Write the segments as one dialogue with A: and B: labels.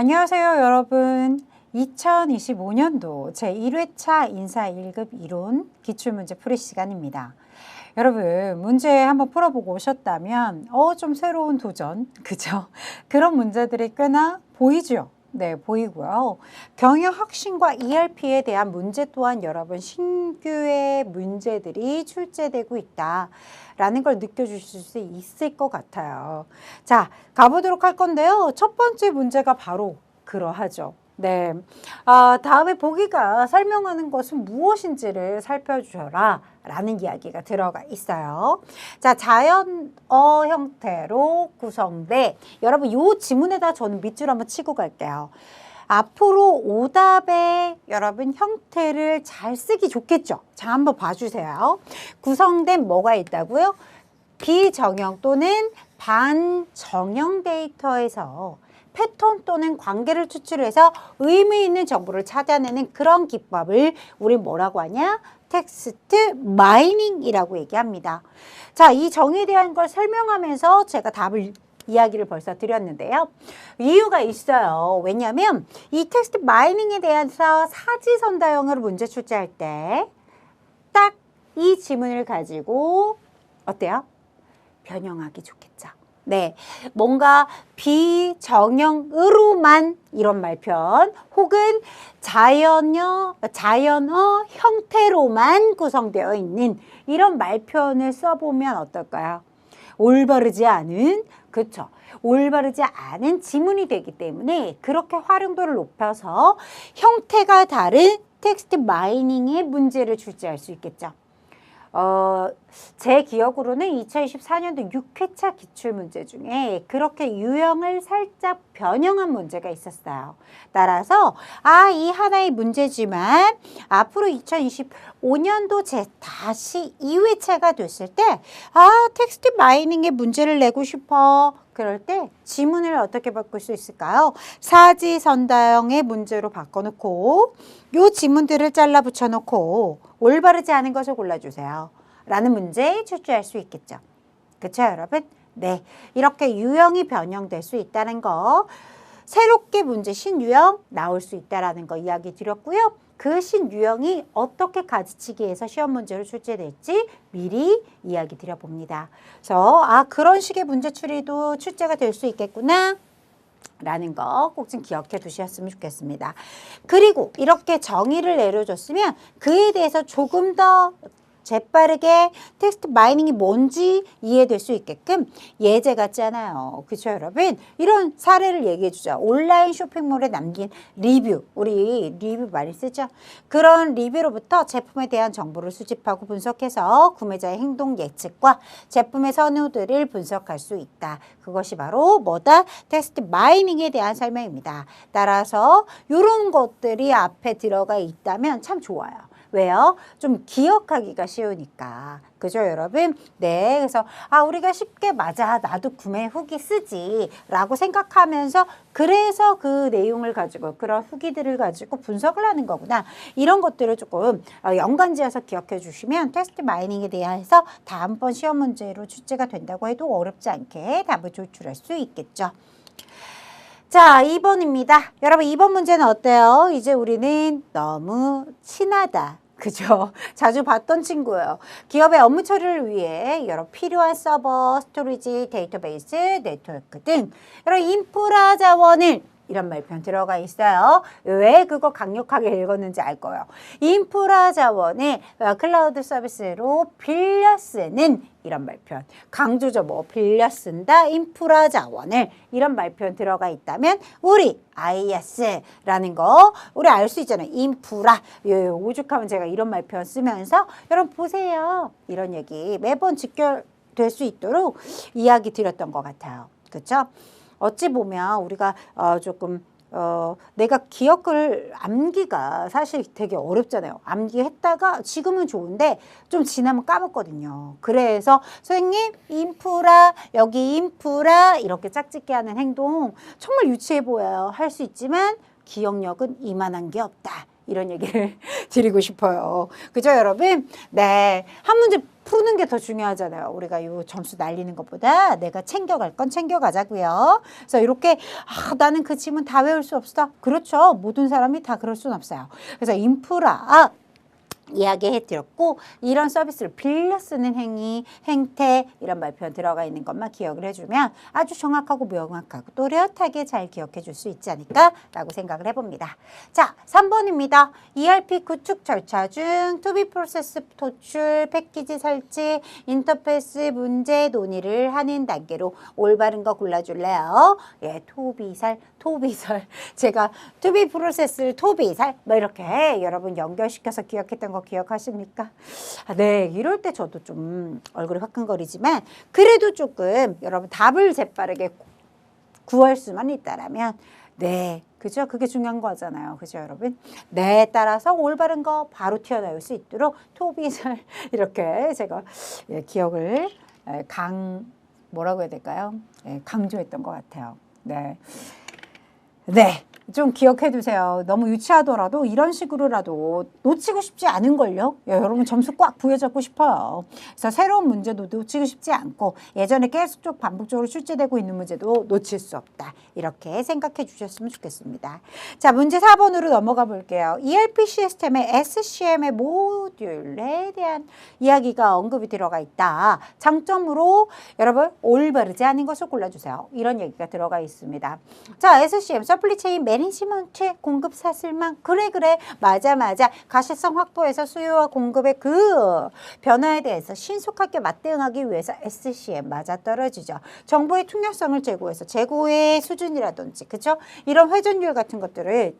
A: 안녕하세요, 여러분. 2025년도 제1회차 인사 1급 이론 기출문제 풀이 시간입니다. 여러분, 문제 한번 풀어보고 오셨다면 좀 새로운 도전, 그죠? 그런 문제들이 꽤나 보이죠? 네, 보이고요. 경영혁신과 ERP에 대한 문제 또한 여러분 신규의 문제들이 출제되고 있다라는 걸 느껴주실 수 있을 것 같아요. 자, 가보도록 할 건데요. 첫 번째 문제가 바로 그러하죠. 네. 다음에 보기가 설명하는 것은 무엇인지를 살펴주셔라 라는 이야기가 들어가 있어요. 자, 자연어 형태로 구성돼 여러분 요 지문에다 저는 밑줄 한번 치고 갈게요. 앞으로 오답의 여러분 형태를 잘 쓰기 좋겠죠. 자, 한번 봐주세요. 구성된 뭐가 있다고요? 비정형 또는 반정형 데이터에서 패턴 또는 관계를 추출해서 의미 있는 정보를 찾아내는 그런 기법을 우리 뭐라고 하냐? 텍스트 마이닝이라고 얘기합니다. 자, 이 정의에 대한 걸 설명하면서 제가 이야기를 벌써 드렸는데요. 이유가 있어요. 왜냐하면 이 텍스트 마이닝에 대해서 사지선다형으로 문제 출제할 때 딱 이 지문을 가지고 어때요? 변형하기 좋겠죠. 네, 뭔가 비정형으로만 이런 말편 혹은 자연어 형태로만 구성되어 있는 이런 말편을 써보면 어떨까요? 올바르지 않은, 그쵸? 올바르지 않은 지문이 되기 때문에 그렇게 활용도를 높여서 형태가 다른 텍스트 마이닝의 문제를 출제할 수 있겠죠. 제 기억으로는 2024년도 6회차 기출문제 중에 그렇게 유형을 살짝 변형한 문제가 있었어요. 따라서 이 하나의 문제지만 앞으로 2025년도 다시 2회차가 됐을 때 텍스트 마이닝의 문제를 내고 싶어. 그럴 때 지문을 어떻게 바꿀 수 있을까요? 사지선다형의 문제로 바꿔놓고 요 지문들을 잘라 붙여놓고 올바르지 않은 것을 골라주세요. 라는 문제에 출제할 수 있겠죠. 그쵸, 여러분? 네, 이렇게 유형이 변형될 수 있다는 거, 새롭게 문제 신유형 나올 수 있다는 거 이야기 드렸고요. 그 신유형이 어떻게 가지치기해서 시험 문제로 출제될지 미리 이야기 드려봅니다. 그래서 그런 식의 문제 추리도 출제가 될 수 있겠구나 라는 거 꼭 좀 기억해 두셨으면 좋겠습니다. 그리고 이렇게 정의를 내려줬으면 그에 대해서 조금 더 재빠르게 텍스트 마이닝이 뭔지 이해될 수 있게끔 예제 같잖아요. 그렇죠, 여러분? 이런 사례를 얘기해 주죠. 온라인 쇼핑몰에 남긴 리뷰, 우리 리뷰 많이 쓰죠? 그런 리뷰로부터 제품에 대한 정보를 수집하고 분석해서 구매자의 행동 예측과 제품의 선호들을 분석할 수 있다. 그것이 바로 뭐다? 텍스트 마이닝에 대한 설명입니다. 따라서 이런 것들이 앞에 들어가 있다면 참 좋아요. 왜요? 좀 기억하기가 쉬우니까. 그죠, 여러분? 네. 그래서, 우리가 쉽게 맞아. 나도 구매 후기 쓰지. 라고 생각하면서 그래서 그 내용을 가지고 그런 후기들을 가지고 분석을 하는 거구나. 이런 것들을 조금 연관지어서 기억해 주시면 테스트 마이닝에 대해서 다음번 시험 문제로 출제가 된다고 해도 어렵지 않게 답을 조출할 수 있겠죠. 자, 2번입니다. 여러분 2번 문제는 어때요? 이제 우리는 너무 친하다. 그죠? 자주 봤던 친구예요. 기업의 업무 처리를 위해 여러 필요한 서버, 스토리지, 데이터베이스, 네트워크 등 여러 인프라 자원을 이런 말편 들어가 있어요. 왜 그거 강력하게 읽었는지 알 거예요. 인프라 자원을 클라우드 서비스로 빌려 쓰는 이런 말편. 강조죠. 빌려 쓴다. 인프라 자원을 이런 말편 들어가 있다면 우리 IS라는 거 우리 알 수 있잖아요. 인프라. 오죽하면 제가 이런 말편 쓰면서 여러분 보세요. 이런 얘기 매번 직결될 수 있도록 이야기 드렸던 것 같아요. 그렇죠? 어찌 보면 우리가 조금 내가 기억을 암기가 사실 되게 어렵잖아요. 암기했다가 지금은 좋은데 좀 지나면 까먹거든요. 그래서 선생님 인프라 여기 인프라 이렇게 짝짓기 하는 행동 정말 유치해 보여요. 할 수 있지만 기억력은 이만한 게 없다. 이런 얘기를 드리고 싶어요. 그죠, 여러분? 네. 한 문제 푸는 게 더 중요하잖아요. 우리가 요 점수 날리는 것보다 내가 챙겨갈 건 챙겨가자고요. 그래서 이렇게 나는 그 지문 다 외울 수 없어. 그렇죠. 모든 사람이 다 그럴 수는 없어요. 그래서 인프라 이야기해드렸고 이런 서비스를 빌려 쓰는 행위, 행태 이런 말표 들어가 있는 것만 기억을 해주면 아주 정확하고 명확하고 또렷하게 잘 기억해 줄 수 있지 않을까 라고 생각을 해봅니다. 자, 3번입니다. ERP 구축 절차 중 To be 프로세스 도출, 패키지 설치, 인터페이스 문제 논의를 하는 단계로 올바른 거 골라줄래요? 예, 토비설. 제가 To be 프로세스를 토비설 뭐 이렇게 여러분 연결시켜서 기억했던 거 기억하십니까? 네, 이럴 때 저도 좀 얼굴이 화끈거리지만 그래도 조금 여러분 답을 재빠르게 구할 수만 있다라면 네, 그죠? 그게 중요한 거잖아요. 그죠, 여러분? 네, 따라서 올바른 거 바로 튀어나올 수 있도록 토비설 이렇게 제가 기억을 뭐라고 해야 될까요? 강조했던 것 같아요. 네. 네, 좀 기억해 두세요. 너무 유치하더라도 이런 식으로라도 놓치고 싶지 않은걸요. 여러분 점수 꽉 부여잡고 싶어요. 그래서 새로운 문제도 놓치고 싶지 않고 예전에 계속 반복적으로 출제되고 있는 문제도 놓칠 수 없다. 이렇게 생각해 주셨으면 좋겠습니다. 자, 문제 4번으로 넘어가 볼게요. ERP 시스템의 SCM의 모듈에 대한 이야기가 언급이 들어가 있다. 장점으로 여러분 올바르지 않은 것을 골라주세요. 이런 얘기가 들어가 있습니다. 자, SCM 서플리체인 매니지먼트 공급 사슬망 그래 맞아 가시성 확보에서 수요와 공급의 그 변화에 대해서 신속하게 맞대응하기 위해서 SCM 맞아떨어지죠. 정보의 투명성을 제고해서 재고의 수준이라든지 그죠? 이런 회전율 같은 것들을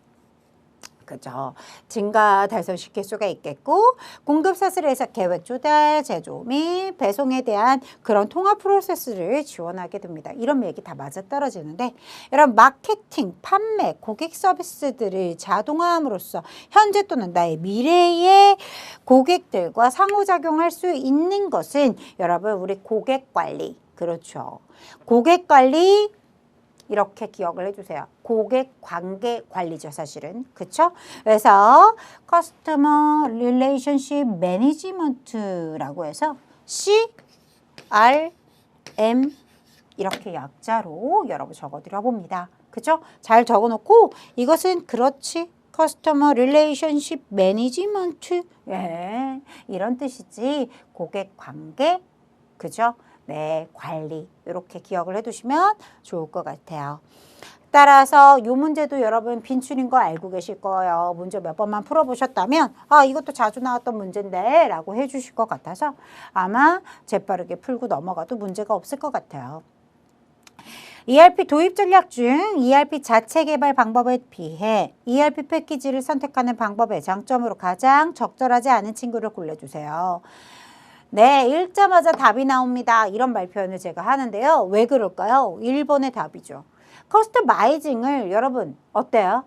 A: 그죠. 증가 달성시킬 수가 있겠고 공급 사슬에서 계획 조달, 제조 및 배송에 대한 그런 통합 프로세스를 지원하게 됩니다. 이런 얘기 다 맞아떨어지는데 여러분 마케팅, 판매, 고객 서비스들을 자동화함으로써 현재 또는 나의 미래의 고객들과 상호작용할 수 있는 것은 여러분 우리 고객 관리 그렇죠. 고객 관리 이렇게 기억을 해주세요. 고객 관계 관리죠, 사실은. 그쵸? 그래서 커스터머 릴레이션십 매니지먼트라고 해서 CRM 이렇게 약자로 여러분 적어드려 봅니다. 그쵸? 잘 적어놓고 이것은 그렇지. 커스터머 릴레이션십 매니지먼트 이런 뜻이지 고객 관계 그죠? 네, 관리 이렇게 기억을 해두시면 좋을 것 같아요. 따라서 이 문제도 여러분 빈출인 거 알고 계실 거예요. 문제 몇 번만 풀어보셨다면 이것도 자주 나왔던 문제인데 라고 해주실 것 같아서 아마 재빠르게 풀고 넘어가도 문제가 없을 것 같아요. ERP 도입 전략 중 ERP 자체 개발 방법에 비해 ERP 패키지를 선택하는 방법의 장점으로 가장 적절하지 않은 친구를 골라주세요. 네, 읽자마자 답이 나옵니다. 이런 말표현을 제가 하는데요. 왜 그럴까요? 1번의 답이죠. 커스터마이징을 여러분 어때요?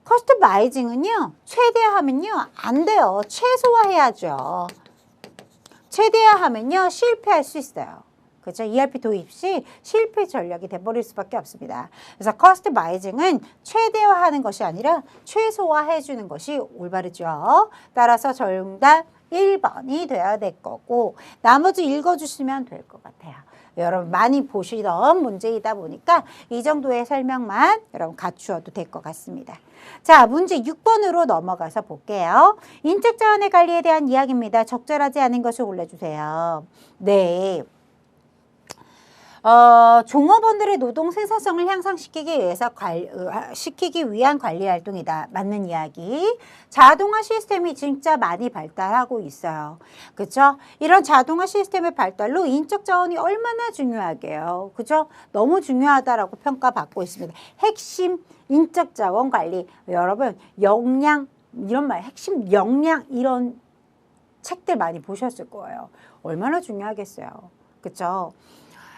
A: 커스터마이징은요. 최대화하면요. 안 돼요. 최소화해야죠. 최대화하면요. 실패할 수 있어요. 그렇죠? ERP 도입 시 실패 전략이 돼버릴 수밖에 없습니다. 그래서 커스터마이징은 최대화하는 것이 아니라 최소화해주는 것이 올바르죠. 따라서 정답 1번이 돼야 될 거고 나머지 읽어주시면 될 것 같아요. 여러분 많이 보시던 문제이다 보니까 이 정도의 설명만 여러분 갖추어도 될 것 같습니다. 자, 문제 6번으로 넘어가서 볼게요. 인적 자원의 관리에 대한 이야기입니다. 적절하지 않은 것을 골라주세요. 네. 종업원들의 노동 생산성을 향상시키기 위해서 시키기 위한 관리 활동이다. 맞는 이야기. 자동화 시스템이 진짜 많이 발달하고 있어요. 그렇죠? 이런 자동화 시스템의 발달로 인적 자원이 얼마나 중요하게요. 그렇죠? 너무 중요하다라고 평가받고 있습니다. 핵심 인적 자원 관리. 여러분, 역량 이런 말, 핵심 역량 이런 책들 많이 보셨을 거예요. 얼마나 중요하겠어요. 그렇죠?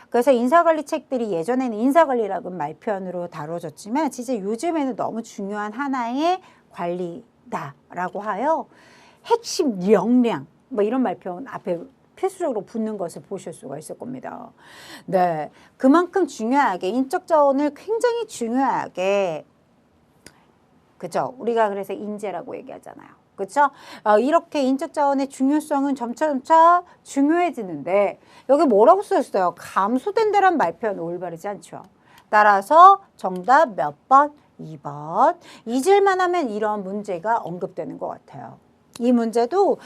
A: 그래서 인사관리 책들이 예전에는 인사관리라고 말표현으로 다뤄졌지만 진짜 요즘에는 너무 중요한 하나의 관리다라고 하여 핵심 역량 뭐 이런 말표현 앞에 필수적으로 붙는 것을 보실 수가 있을 겁니다. 네, 그만큼 중요하게 인적 자원을 굉장히 중요하게 그죠? 우리가 그래서 인재라고 얘기하잖아요. 그렇죠? 이렇게 인적 자원의 중요성은 점차 중요해지는데 여기 뭐라고 써있어요? 감소된다란 말표현 올바르지 않죠. 따라서 정답 몇 번? 2번. 잊을만 하면 이런 문제가 언급되는 것 같아요. 이 문제도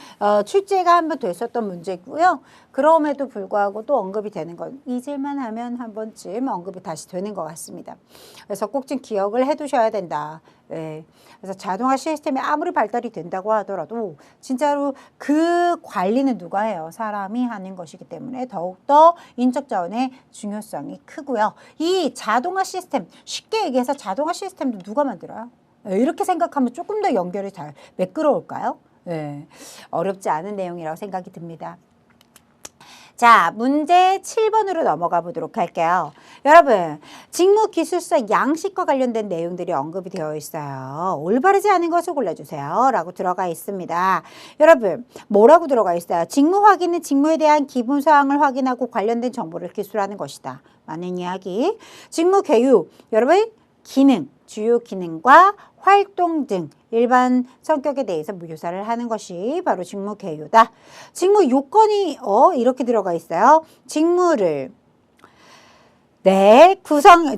A: 출제가 한 번 됐었던 문제고요. 그럼에도 불구하고 또 언급이 되는 건 잊을만 하면 한 번쯤 언급이 다시 되는 것 같습니다. 그래서 꼭 좀 기억을 해두셔야 된다. 네. 그래서 자동화 시스템이 아무리 발달이 된다고 하더라도 진짜로 그 관리는 누가 해요? 사람이 하는 것이기 때문에 더욱더 인적 자원의 중요성이 크고요. 이 자동화 시스템, 쉽게 얘기해서 자동화 시스템도 누가 만들어요? 이렇게 생각하면 조금 더 연결이 잘 매끄러울까요? 네, 어렵지 않은 내용이라고 생각이 듭니다. 자, 문제 7번으로 넘어가 보도록 할게요. 여러분, 직무기술사 양식과 관련된 내용들이 언급이 되어 있어요. 올바르지 않은 것을 골라주세요. 라고 들어가 있습니다. 여러분, 뭐라고 들어가 있어요? 직무 확인은 직무에 대한 기본 사항을 확인하고 관련된 정보를 기술하는 것이다. 많은 이야기. 직무 개요. 여러분, 기능, 주요 기능과 활동 등 일반 성격에 대해서 묘사를 하는 것이 바로 직무 개요다. 직무 요건이 이렇게 들어가 있어요. 직무를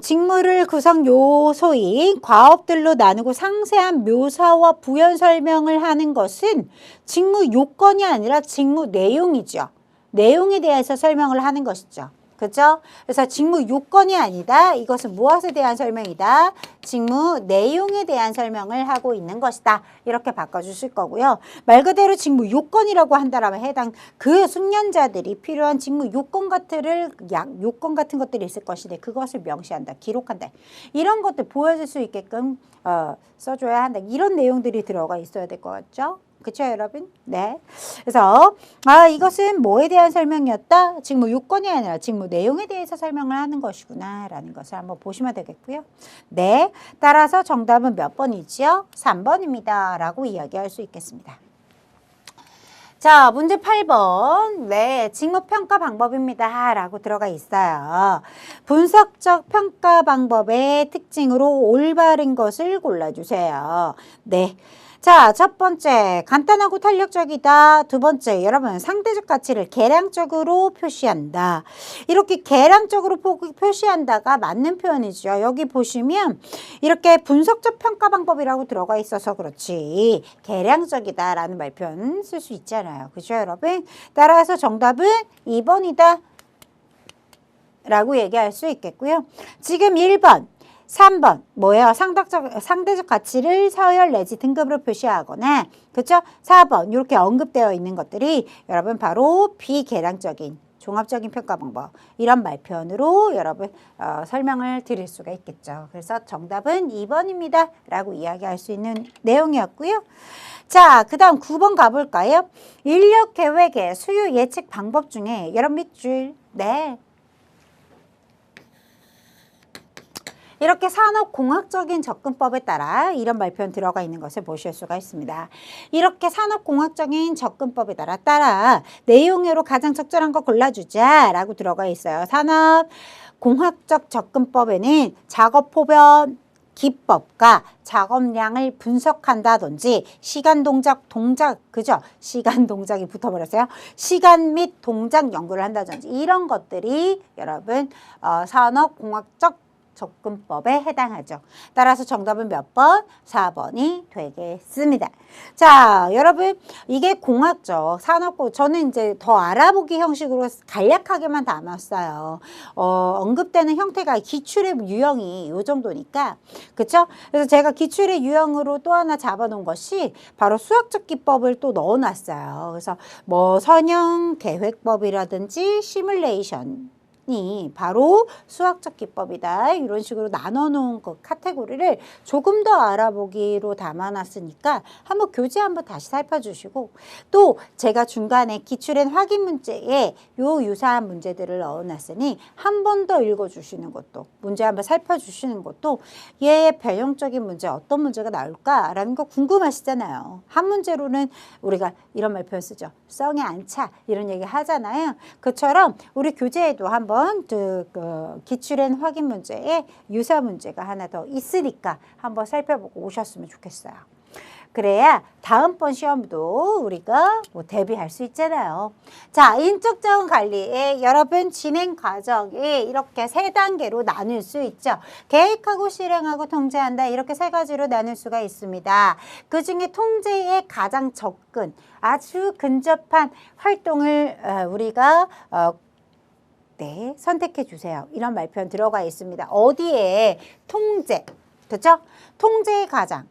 A: 직무를 구성 요소인 과업들로 나누고 상세한 묘사와 부연 설명을 하는 것은 직무 요건이 아니라 직무 내용이죠. 내용에 대해서 설명을 하는 것이죠. 그렇죠? 그래서 직무 요건이 아니다. 이것은 무엇에 대한 설명이다. 직무 내용에 대한 설명을 하고 있는 것이다. 이렇게 바꿔주실 거고요. 말 그대로 직무 요건이라고 한다라면 해당 그 숙련자들이 필요한 직무 요건 같은 것들이 있을 것인데 그것을 명시한다. 기록한다. 이런 것들 보여줄 수 있게끔 써줘야 한다. 이런 내용들이 들어가 있어야 될 것 같죠? 그쵸, 여러분? 네. 그래서, 이것은 뭐에 대한 설명이었다? 직무 요건이 아니라 직무 내용에 대해서 설명을 하는 것이구나. 라는 것을 한번 보시면 되겠고요. 네. 따라서 정답은 몇 번이지요? 3번입니다. 라고 이야기할 수 있겠습니다. 자, 문제 8번. 네, 직무평가 방법입니다. 라고 들어가 있어요. 분석적 평가 방법의 특징으로 올바른 것을 골라주세요. 네. 자, 첫 번째, 간단하고 탄력적이다. 두 번째, 여러분, 상대적 가치를 계량적으로 표시한다. 이렇게 계량적으로 표시한다가 맞는 표현이죠. 여기 보시면 이렇게 분석적 평가 방법이라고 들어가 있어서 그렇지. 계량적이다라는 말표현 쓸 수 있잖아요. 그죠, 여러분? 따라서 정답은 2번이다. 라고 얘기할 수 있겠고요. 지금 1번. 3번 뭐예요? 상대적 가치를 서열 내지 등급으로 표시하거나 그렇죠? 4번 이렇게 언급되어 있는 것들이 여러분 바로 비계량적인 종합적인 평가 방법 이런 말표현으로 여러분 설명을 드릴 수가 있겠죠. 그래서 정답은 2번입니다. 라고 이야기할 수 있는 내용이었고요. 자, 그 다음 9번 가볼까요? 인력 계획의 수요 예측 방법 중에 여러분 밑줄 네. 이렇게 산업공학적인 접근법에 따라 이런 말표현 들어가 있는 것을 보실 수가 있습니다. 이렇게 산업공학적인 접근법에 따라 내용으로 가장 적절한 거 골라주자 라고 들어가 있어요. 산업공학적 접근법에는 작업포변 기법과 작업량을 분석한다든지 시간 동작 그죠? 시간 동작이 붙어버렸어요. 시간 및 동작 연구를 한다든지 이런 것들이 여러분 산업공학적 접근법에 해당하죠. 따라서 정답은 몇 번? 4번이 되겠습니다. 자, 여러분 이게 공학적 산업고 저는 이제 더 알아보기 형식으로 간략하게만 담았어요. 언급되는 형태가 기출의 유형이 이 정도니까 그렇죠? 그래서 제가 기출의 유형으로 또 하나 잡아놓은 것이 바로 수학적 기법을 또 넣어놨어요. 그래서 뭐 선형 계획법이라든지 시뮬레이션 바로 수학적 기법이다. 이런 식으로 나눠놓은 그 카테고리를 조금 더 알아보기로 담아놨으니까 한번 교재 한번 다시 살펴주시고 또 제가 중간에 기출엔 확인 문제에 요 유사한 문제들을 넣어놨으니 한 번 더 읽어주시는 것도 문제 한번 살펴주시는 것도 얘의 변형적인 문제 어떤 문제가 나올까라는 거 궁금하시잖아요. 한 문제로는 우리가 이런 말표 쓰죠. 성에 안 차 이런 얘기 하잖아요. 그처럼 우리 교재에도 한번 했던 그 기출엔 확인 문제에 유사 문제가 하나 더 있으니까 한번 살펴보고 오셨으면 좋겠어요. 그래야 다음번 시험도 우리가 뭐 대비할 수 있잖아요. 자, 인적 자원 관리에 여러분 진행 과정이 이렇게 3단계로 나눌 수 있죠. 계획하고 실행하고 통제한다. 이렇게 3가지로 나눌 수가 있습니다. 그중에 통제에 가장 접근, 아주 근접한 활동을 우리가 네, 선택해 주세요. 이런 말표현 들어가 있습니다. 어디에? 통제. 그죠? 통제의 가장.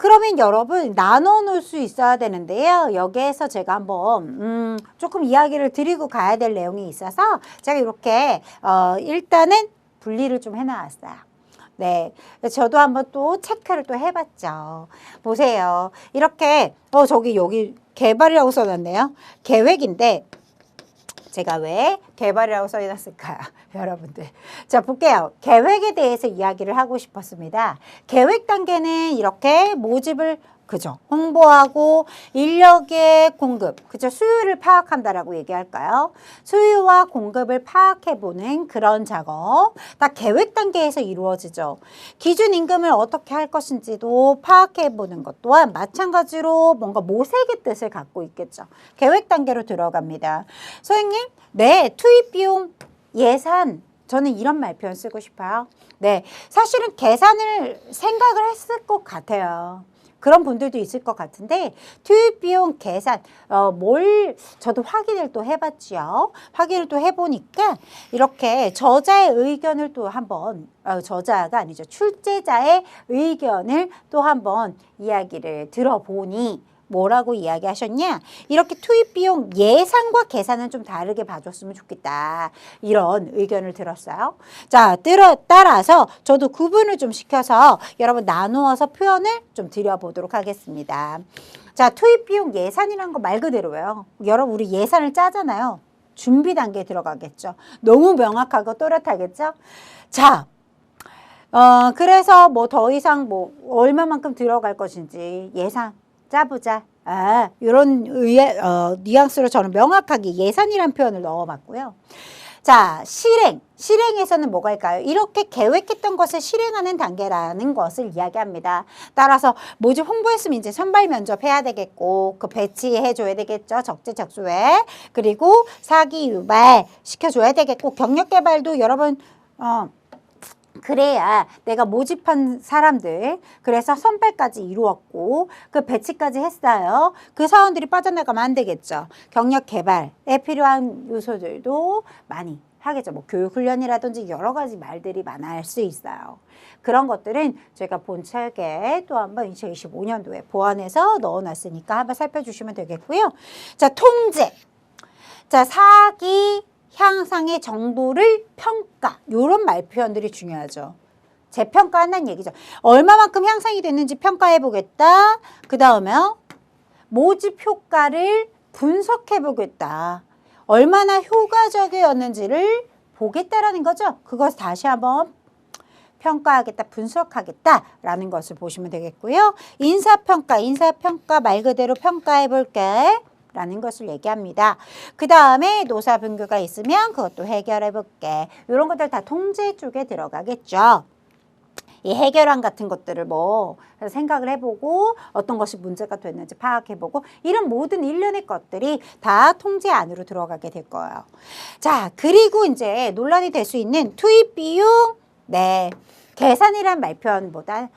A: 그러면 여러분 나눠 놓을 수 있어야 되는데요. 여기에서 제가 한번 조금 이야기를 드리고 가야 될 내용이 있어서 제가 이렇게 일단은 분리를 좀 해놨어요. 네, 저도 한번 또 체크를 또 해봤죠. 보세요. 이렇게 저기 여기 개발이라고 써놨네요. 계획인데 제가 왜 개발이라고 써놨을까요? 여러분들. 자, 볼게요. 계획에 대해서 이야기를 하고 싶었습니다. 계획 단계는 이렇게 모집을 그죠? 홍보하고 인력의 공급, 그죠? 수요를 파악한다라고 얘기할까요? 수요와 공급을 파악해보는 그런 작업. 다 계획 단계에서 이루어지죠. 기준 임금을 어떻게 할 것인지도 파악해보는 것 또한 마찬가지로 뭔가 모색의 뜻을 갖고 있겠죠. 계획 단계로 들어갑니다. 선생님, 네, 투입 비용 예산. 저는 이런 말표현 쓰고 싶어요. 네, 사실은 계산을 생각을 했을 것 같아요. 그런 분들도 있을 것 같은데 투입 비용 계산 저도 확인을 또 해봤지요. 확인을 또 해보니까 이렇게 저자의 의견을 또 한번 저자가 아니죠. 출제자의 의견을 또 한번 이야기를 들어보니 뭐라고 이야기하셨냐? 이렇게 투입 비용 예상과 계산은 좀 다르게 봐줬으면 좋겠다. 이런 의견을 들었어요. 자, 따라서 저도 구분을 좀 시켜서 여러분 나누어서 표현을 좀 드려보도록 하겠습니다. 자, 투입 비용 예산이라는 거 말 그대로예요. 여러분 우리 예산을 짜잖아요. 준비 단계에 들어가겠죠. 너무 명확하고 또렷하겠죠? 자, 그래서 뭐 더 이상 뭐 얼마만큼 들어갈 것인지 예산 짜보자. 이런 뉘앙스로 저는 명확하게 예산이란 표현을 넣어봤고요. 자, 실행에서는 뭐가 있을까요? 이렇게 계획했던 것을 실행하는 단계라는 것을 이야기합니다. 따라서 모집 홍보했으면 이제 선발 면접 해야 되겠고, 그 배치해 줘야 되겠죠. 적재적소에. 그리고 사기 유발 시켜줘야 되겠고, 경력 개발도 여러분 그래야 내가 모집한 사람들 그래서 선발까지 이루었고 그 배치까지 했어요. 그 사원들이 빠져나가면 안 되겠죠. 경력 개발에 필요한 요소들도 많이 하겠죠. 뭐 교육훈련이라든지 여러 가지 말들이 많을 수 있어요. 그런 것들은 제가 본 책에 또 한번 2025년도에 보완해서 넣어놨으니까 한번 살펴주시면 되겠고요. 자, 통제. 자, 사기 향상의 정도를 평가. 이런 말 표현들이 중요하죠. 재평가한다는 얘기죠. 얼마만큼 향상이 됐는지 평가해 보겠다. 그 다음에 모집 효과를 분석해 보겠다. 얼마나 효과적이었는지를 보겠다라는 거죠. 그것을 다시 한번 평가하겠다, 분석하겠다라는 것을 보시면 되겠고요. 인사평가 말 그대로 평가해 볼게. 라는 것을 얘기합니다. 그 다음에 노사분규가 있으면 그것도 해결해 볼게. 이런 것들 다 통제 쪽에 들어가겠죠. 이 해결안 같은 것들을 뭐 생각을 해보고 어떤 것이 문제가 됐는지 파악해보고 이런 모든 일련의 것들이 다 통제 안으로 들어가게 될 거예요. 자, 그리고 이제 논란이 될 수 있는 투입 비용, 네, 계산이란 말표현보다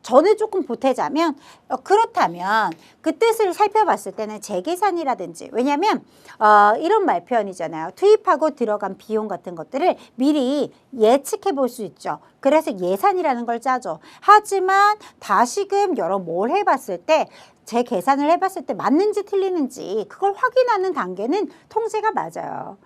A: 저는 조금 보태자면 그렇다면 그 뜻을 살펴봤을 때는 재계산이라든지 왜냐하면 이런 말 표현이잖아요. 투입하고 들어간 비용 같은 것들을 미리 예측해 볼 수 있죠. 그래서 예산이라는 걸 짜죠. 하지만 다시금 여러 뭘 해봤을 때 제 계산을 해봤을 때 맞는지 틀리는지 그걸 확인하는 단계는 통제가 맞아요.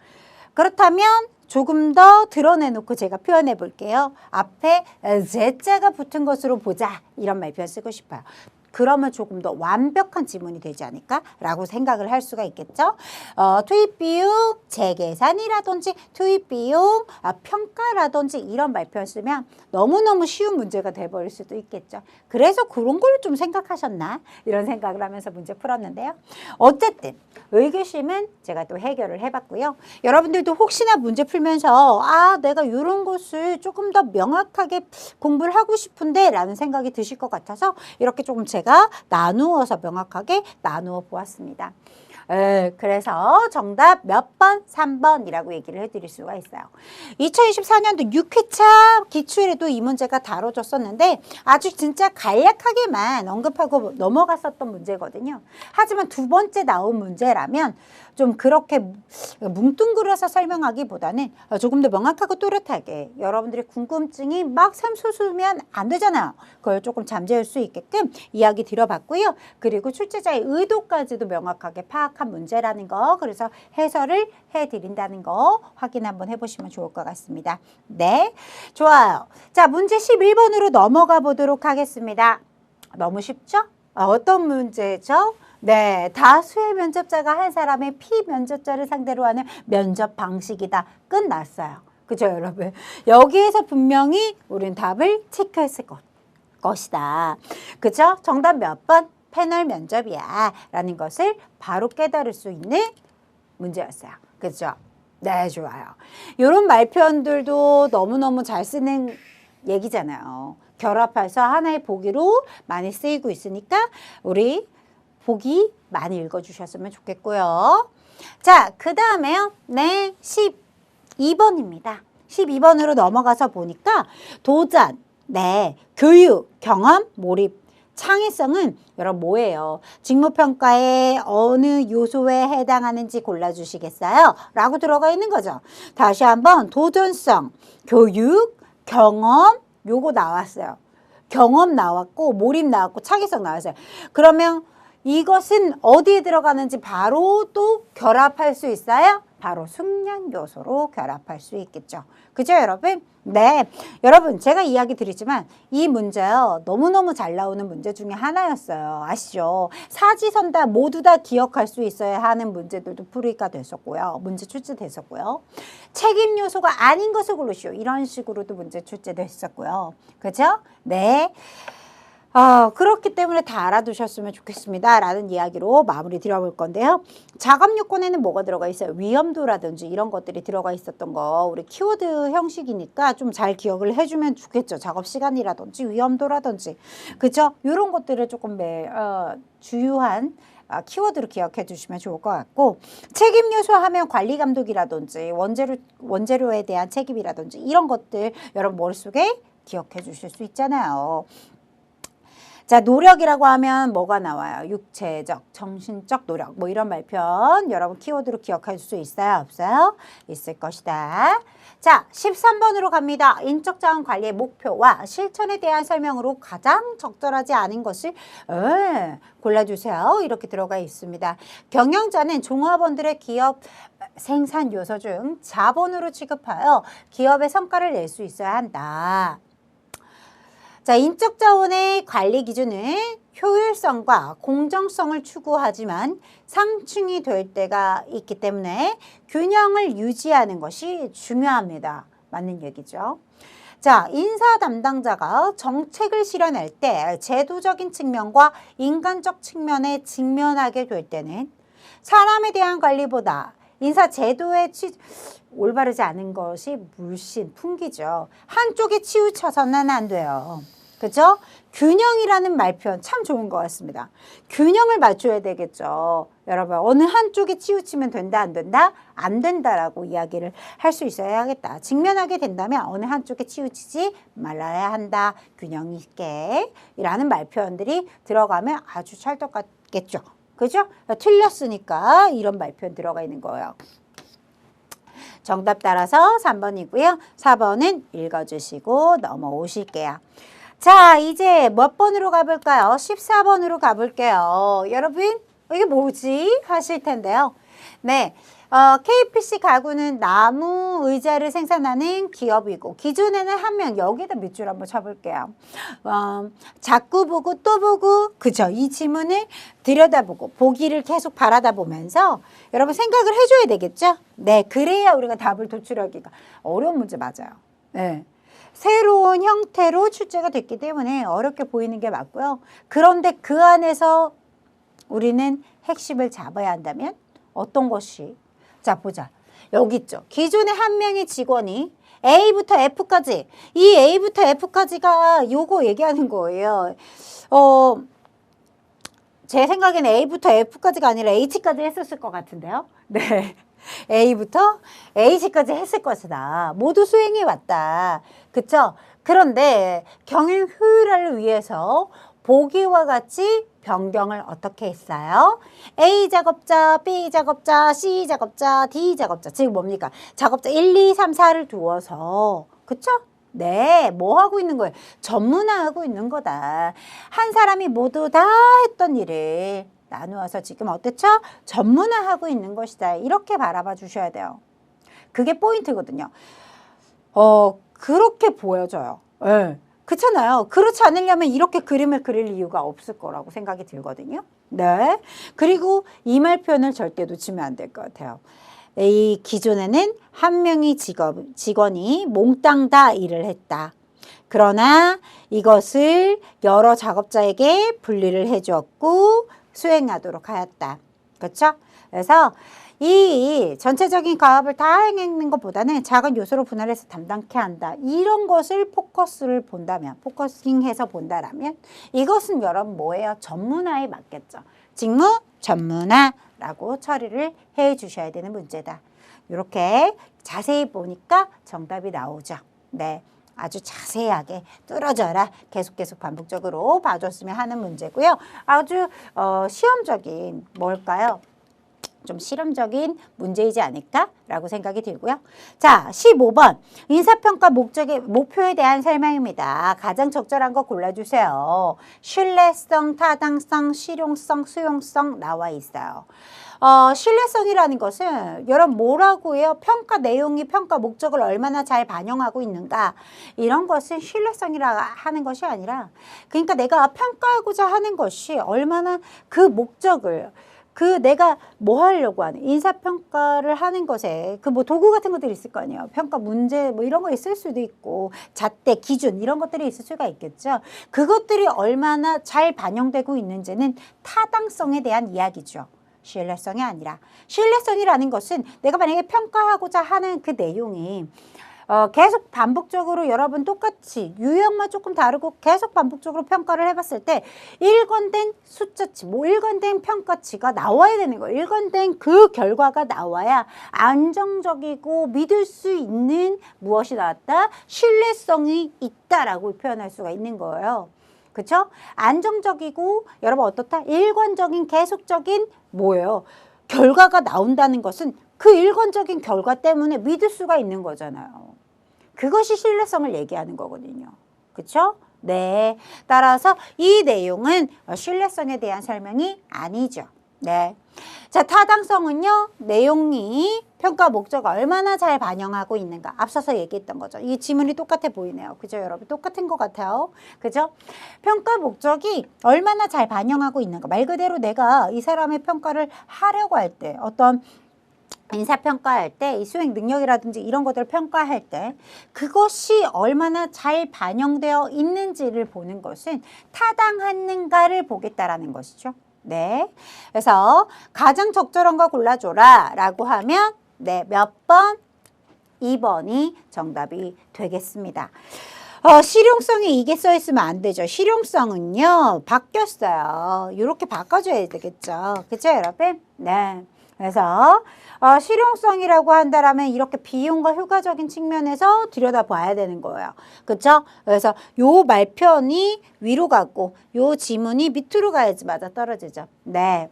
A: 그렇다면 조금 더 드러내놓고 제가 표현해 볼게요. 앞에 제자가 붙은 것으로 보자. 이런 말 표현 쓰고 싶어요. 그러면 조금 더 완벽한 지문이 되지 않을까라고 생각을 할 수가 있겠죠. 투입 비용, 재계산이라든지 투입 비용, 평가라든지 이런 말표 쓰면 너무너무 쉬운 문제가 돼버릴 수도 있겠죠. 그래서 그런 걸 좀 생각하셨나? 이런 생각을 하면서 문제 풀었는데요. 어쨌든 의규심은 제가 또 해결을 해봤고요. 여러분들도 혹시나 문제 풀면서 내가 이런 것을 조금 더 명확하게 공부를 하고 싶은데 라는 생각이 드실 것 같아서 이렇게 조금 제가 나누어서 명확하게 나누어 보았습니다. 그래서 정답 몇 번? 3번이라고 얘기를 해드릴 수가 있어요. 2024년도 6회차 기출에도 이 문제가 다뤄졌었는데 아주 진짜 간략하게만 언급하고 넘어갔었던 문제거든요. 하지만 두 번째 나온 문제라면 좀 그렇게 뭉뚱그려서 설명하기보다는 조금 더 명확하고 또렷하게 여러분들의 궁금증이 막 샘솟으면 안 되잖아요. 그걸 조금 잠재울 수 있게끔 이야기 드려봤고요. 그리고 출제자의 의도까지도 명확하게 파악한 문제라는 거, 그래서 해설을 해드린다는 거 확인 한번 해보시면 좋을 것 같습니다. 네, 좋아요. 자, 문제 11번으로 넘어가 보도록 하겠습니다. 너무 쉽죠? 어떤 문제죠? 네, 다수의 면접자가 한 사람의 피면접자를 상대로 하는 면접 방식이다. 끝났어요. 그죠, 여러분? 여기에서 분명히 우린 답을 체크했을 것이다. 그죠? 정답 몇 번? 패널 면접이야. 라는 것을 바로 깨달을 수 있는 문제였어요. 그죠? 네, 좋아요. 이런 말표현들도 너무너무 잘 쓰는 얘기잖아요. 결합해서 하나의 보기로 많이 쓰이고 있으니까 우리 보기 많이 읽어주셨으면 좋겠고요. 자, 그 다음에요. 네, 12번입니다. 12번으로 넘어가서 보니까 도전, 네, 교육, 경험, 몰입, 창의성은 여러분 뭐예요? 직무평가의 어느 요소에 해당하는지 골라주시겠어요? 라고 들어가 있는 거죠. 다시 한번 도전성, 교육, 경험, 요거 나왔어요. 경험 나왔고 몰입 나왔고 창의성 나왔어요. 그러면 이것은 어디에 들어가는지 바로 또 결합할 수 있어요? 바로 숙련 요소로 결합할 수 있겠죠. 그죠, 여러분? 네, 여러분 제가 이야기 드리지만 이 문제요 너무너무 잘 나오는 문제 중에 하나였어요. 아시죠? 사지선다 모두 다 기억할 수 있어야 하는 문제들도 풀이가 됐었고요. 문제 출제됐었고요. 책임 요소가 아닌 것을 고르시오. 이런 식으로도 문제 출제됐었고요. 그죠? 네. 그렇기 때문에 다 알아두셨으면 좋겠습니다. 라는 이야기로 마무리 드려볼 건데요. 작업 요건에는 뭐가 들어가 있어요? 위험도라든지 이런 것들이 들어가 있었던 거 우리 키워드 형식이니까 좀 잘 기억을 해주면 좋겠죠. 작업 시간이라든지 위험도라든지 그죠? 이런 것들을 조금 주요한 키워드로 기억해 주시면 좋을 것 같고 책임 요소 하면 관리 감독이라든지 원재료에 대한 책임이라든지 이런 것들 여러분 머릿속에 기억해 주실 수 있잖아요. 자, 노력이라고 하면 뭐가 나와요? 육체적, 정신적 노력. 뭐 이런 말편 여러분 키워드로 기억할 수 있어요? 없어요? 있을 것이다. 자, 13번으로 갑니다. 인적 자원 관리의 목표와 실천에 대한 설명으로 가장 적절하지 않은 것을 골라주세요. 이렇게 들어가 있습니다. 경영자는 종업원들의 기업 생산 요소 중 자본으로 취급하여 기업의 성과를 낼 수 있어야 한다. 자, 인적 자원의 관리 기준은 효율성과 공정성을 추구하지만 상충이 될 때가 있기 때문에 균형을 유지하는 것이 중요합니다. 맞는 얘기죠. 자, 인사 담당자가 정책을 실현할 때 제도적인 측면과 인간적 측면에 직면하게 될 때는 사람에 대한 관리보다 인사 제도에 올바르지 않은 것이 물씬 풍기죠. 한쪽에 치우쳐서는 안 돼요. 그죠? 균형이라는 말표현 참 좋은 것 같습니다. 균형을 맞춰야 되겠죠. 여러분 어느 한쪽에 치우치면 된다 안 된다? 안 된다라고 이야기를 할 수 있어야겠다. 직면하게 된다면 어느 한쪽에 치우치지 말아야 한다. 균형 있게 라는 말표현들이 들어가면 아주 찰떡 같겠죠. 그죠? 틀렸으니까 이런 말표현 들어가 있는 거예요. 정답 따라서 3번이고요. 4번은 읽어주시고 넘어오실게요. 자, 이제 몇 번으로 가볼까요? 14번으로 가볼게요. 여러분, 이게 뭐지? 하실 텐데요. 네, KPC 가구는 나무 의자를 생산하는 기업이고 기존에는 한 명, 여기다 밑줄 한번 쳐볼게요. 자꾸 보고 또 보고, 그죠? 이 지문을 들여다보고 보기를 계속 바라다 보면서 여러분 생각을 해줘야 되겠죠? 네, 그래야 우리가 답을 도출하기가 어려운 문제 맞아요. 네. 새로운 형태로 출제가 됐기 때문에 어렵게 보이는 게 맞고요. 그런데 그 안에서 우리는 핵심을 잡아야 한다면 어떤 것이, 자 보자. 여기 있죠. 기존에 한 명의 직원이 A부터 F까지, 이 A부터 F까지가 요거 얘기하는 거예요. 제 생각에는 A부터 F까지가 아니라 H까지 했었을 것 같은데요. 네. A부터 H까지 했을 것이다. 모두 수행해 왔다. 그쵸? 그런데 경영 효율화를 위해서 보기와 같이 변경을 어떻게 했어요? A 작업자, B 작업자, C 작업자, D 작업자. 즉 뭡니까? 작업자 1, 2, 3, 4를 두어서, 그쵸? 네, 뭐 하고 있는 거예요? 전문화하고 있는 거다. 한 사람이 모두 다 했던 일을 나누어서 지금 어떻죠? 전문화하고 있는 것이다. 이렇게 바라봐 주셔야 돼요. 그게 포인트거든요. 그렇게 보여져요. 네. 그렇잖아요. 그렇지 않으려면 이렇게 그림을 그릴 이유가 없을 거라고 생각이 들거든요. 네. 그리고 이 말 표현을 절대 놓치면 안 될 것 같아요. 이 기존에는 한 명의 직원이 몽땅 다 일을 했다. 그러나 이것을 여러 작업자에게 분리를 해주었고 수행하도록 하였다. 그렇죠? 그래서 이 전체적인 과업을 다 해내는 것보다는 작은 요소로 분할해서 담당케 한다. 이런 것을 포커스를 본다면, 포커싱해서 본다라면 이것은 여러분 뭐예요? 전문화에 맞겠죠. 직무 전문화라고 처리를 해 주셔야 되는 문제다. 이렇게 자세히 보니까 정답이 나오죠. 네. 아주 자세하게 뚫어져라 계속 반복적으로 봐줬으면 하는 문제고요. 아주 시험적인 뭘까요? 좀 실험적인 문제이지 않을까라고 생각이 들고요. 자, 15번 인사평가 목표에 대한 설명입니다. 가장 적절한 거 골라주세요. 신뢰성, 타당성, 실용성, 수용성 나와 있어요. 신뢰성이라는 것은 여러분 뭐라고 해요? 평가 내용이 평가 목적을 얼마나 잘 반영하고 있는가 이런 것은 신뢰성이라 하는 것이 아니라 그러니까 내가 평가하고자 하는 것이 얼마나 그 목적을 내가 뭐 하려고 하는 인사평가를 하는 것에 그 뭐 도구 같은 것들이 있을 거 아니에요. 평가 문제 뭐 이런 거 있을 수도 있고 잣대 기준 이런 것들이 있을 수가 있겠죠. 그것들이 얼마나 잘 반영되고 있는지는 타당성에 대한 이야기죠. 신뢰성이 아니라 신뢰성이라는 것은 내가 만약에 평가하고자 하는 그 내용이 계속 반복적으로 여러분 똑같이 유형만 조금 다르고 계속 반복적으로 평가를 해봤을 때 일관된 숫자치, 뭐 일관된 평가치가 나와야 되는 거예요. 일관된 그 결과가 나와야 안정적이고 믿을 수 있는 무엇이 나왔다? 신뢰성이 있다라고 표현할 수가 있는 거예요. 그렇죠? 안정적이고 여러분 어떻다? 일관적인 계속적인 뭐예요? 결과가 나온다는 것은 그 일관적인 결과 때문에 믿을 수가 있는 거잖아요. 그것이 신뢰성을 얘기하는 거거든요. 그렇죠? 네. 따라서 이 내용은 신뢰성에 대한 설명이 아니죠. 네. 자, 타당성은요. 내용이 평가 목적을 얼마나 잘 반영하고 있는가. 앞서서 얘기했던 거죠. 이 지문이 똑같아 보이네요. 그죠, 여러분? 똑같은 것 같아요. 그죠? 평가 목적이 얼마나 잘 반영하고 있는가. 말 그대로 내가 이 사람의 평가를 하려고 할 때 어떤 인사평가할 때 이 수행 능력이라든지 이런 것들을 평가할 때 그것이 얼마나 잘 반영되어 있는지를 보는 것은 타당하는가를 보겠다라는 것이죠. 네. 그래서 가장 적절한 거 골라줘라 라고 하면 네, 몇 번? 2번이 정답이 되겠습니다. 실용성이 이게 써 있으면 안 되죠. 실용성은요, 바뀌었어요. 이렇게 바꿔줘야 되겠죠. 그쵸, 여러분? 네. 그래서 실용성이라고 한다라면 이렇게 비용과 효과적인 측면에서 들여다봐야 되는 거예요. 그렇죠? 그래서 요 말편이 위로 가고 요 지문이 밑으로 가야지 맞아 떨어지죠. 네.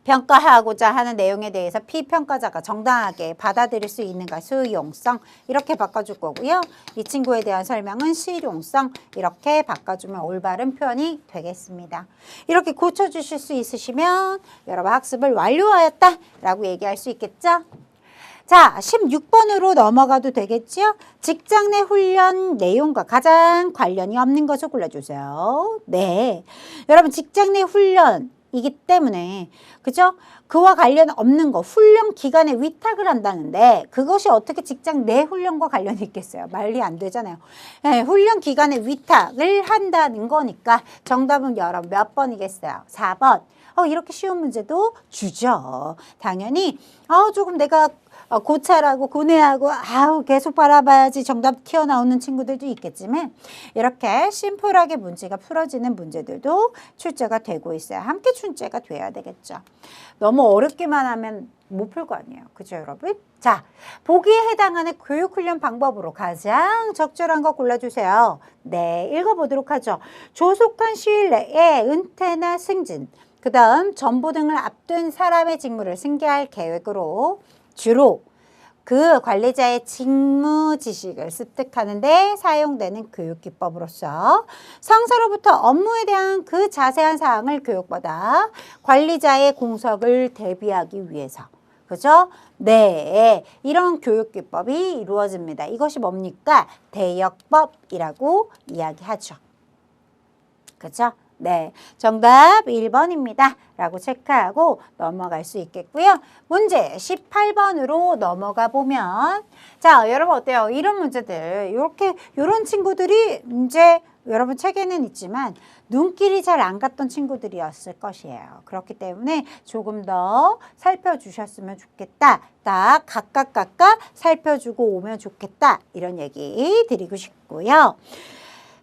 A: 평가하고자 하는 내용에 대해서 피평가자가 정당하게 받아들일 수 있는가 수용성 이렇게 바꿔줄 거고요. 이 친구에 대한 설명은 실용성 이렇게 바꿔주면 올바른 표현이 되겠습니다. 이렇게 고쳐주실 수 있으시면 여러분 학습을 완료하였다 라고 얘기할 수 있겠죠. 자, 16번으로 넘어가도 되겠죠? 직장 내 훈련 내용과 가장 관련이 없는 것을 골라주세요. 네. 여러분 직장 내 훈련이기 때문에 그죠? 그와 관련 없는 거 훈련 기간에 위탁을 한다는데 그것이 어떻게 직장 내 훈련과 관련이 있겠어요? 말이 안 되잖아요. 네, 훈련 기간에 위탁을 한다는 거니까 정답은 여러분 몇 번이겠어요? 4번. 이렇게 쉬운 문제도 주죠. 당연히 조금 내가 고찰하고 고뇌하고 계속 바라봐야지 정답 튀어나오는 친구들도 있겠지만 이렇게 심플하게 문제가 풀어지는 문제들도 출제가 되고 있어요. 함께 출제가 돼야 되겠죠. 너무 어렵게만 하면 못 풀 거 아니에요. 그죠 여러분? 자, 보기에 해당하는 교육훈련 방법으로 가장 적절한 거 골라주세요. 네, 읽어보도록 하죠. 조속한 시일 내에 은퇴나 승진, 그 다음 전보 등을 앞둔 사람의 직무를 승계할 계획으로 주로 그 관리자의 직무 지식을 습득하는 데 사용되는 교육기법으로서 상사로부터 업무에 대한 그 자세한 사항을 교육받아 관리자의 공석을 대비하기 위해서 그죠? 네, 이런 교육기법이 이루어집니다. 이것이 뭡니까? 대역법이라고 이야기하죠. 그죠? 네, 정답 1번입니다. 라고 체크하고 넘어갈 수 있겠고요. 문제 18번으로 넘어가 보면 자, 여러분 어때요? 이런 문제들 요런 친구들이 이제 여러분 책에는 있지만 눈길이 잘 안 갔던 친구들이었을 것이에요. 그렇기 때문에 조금 더 살펴주셨으면 좋겠다. 딱 각각 살펴주고 오면 좋겠다. 이런 얘기 드리고 싶고요.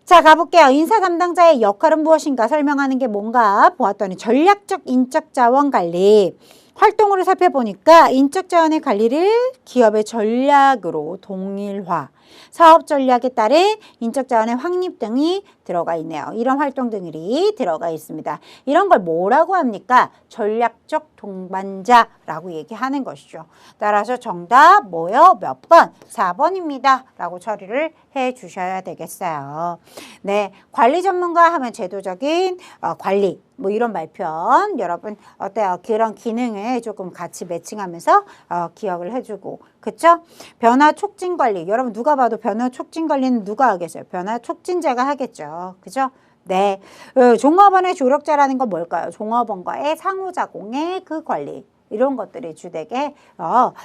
A: 자, 가볼게요. 인사 담당자의 역할은 무엇인가 설명하는 게 뭔가 보았더니 전략적 인적 자원 관리 활동으로 살펴보니까 인적 자원의 관리를 기업의 전략으로 동일화, 사업 전략에 따른 인적 자원의 확립 등이 들어가 있네요. 이런 활동 등이 들어가 있습니다. 이런 걸 뭐라고 합니까? 전략적 동반자라고 얘기하는 것이죠. 따라서 정답 뭐요? 몇 번? 4번입니다. 라고 처리를 해 주셔야 되겠어요. 네, 관리 전문가 하면 제도적인 관리 뭐 이런 말편 여러분 어때요? 그런 기능을 조금 같이 매칭하면서 기억을 해주고 그쵸? 변화 촉진 관리 여러분 누가 봐도 변화 촉진 관리는 누가 하겠어요? 변화 촉진자가 하겠죠. 그죠? 네, 종업원의 조력자라는 건 뭘까요? 종업원과의 상호작용의 그 관리 이런 것들이 주되게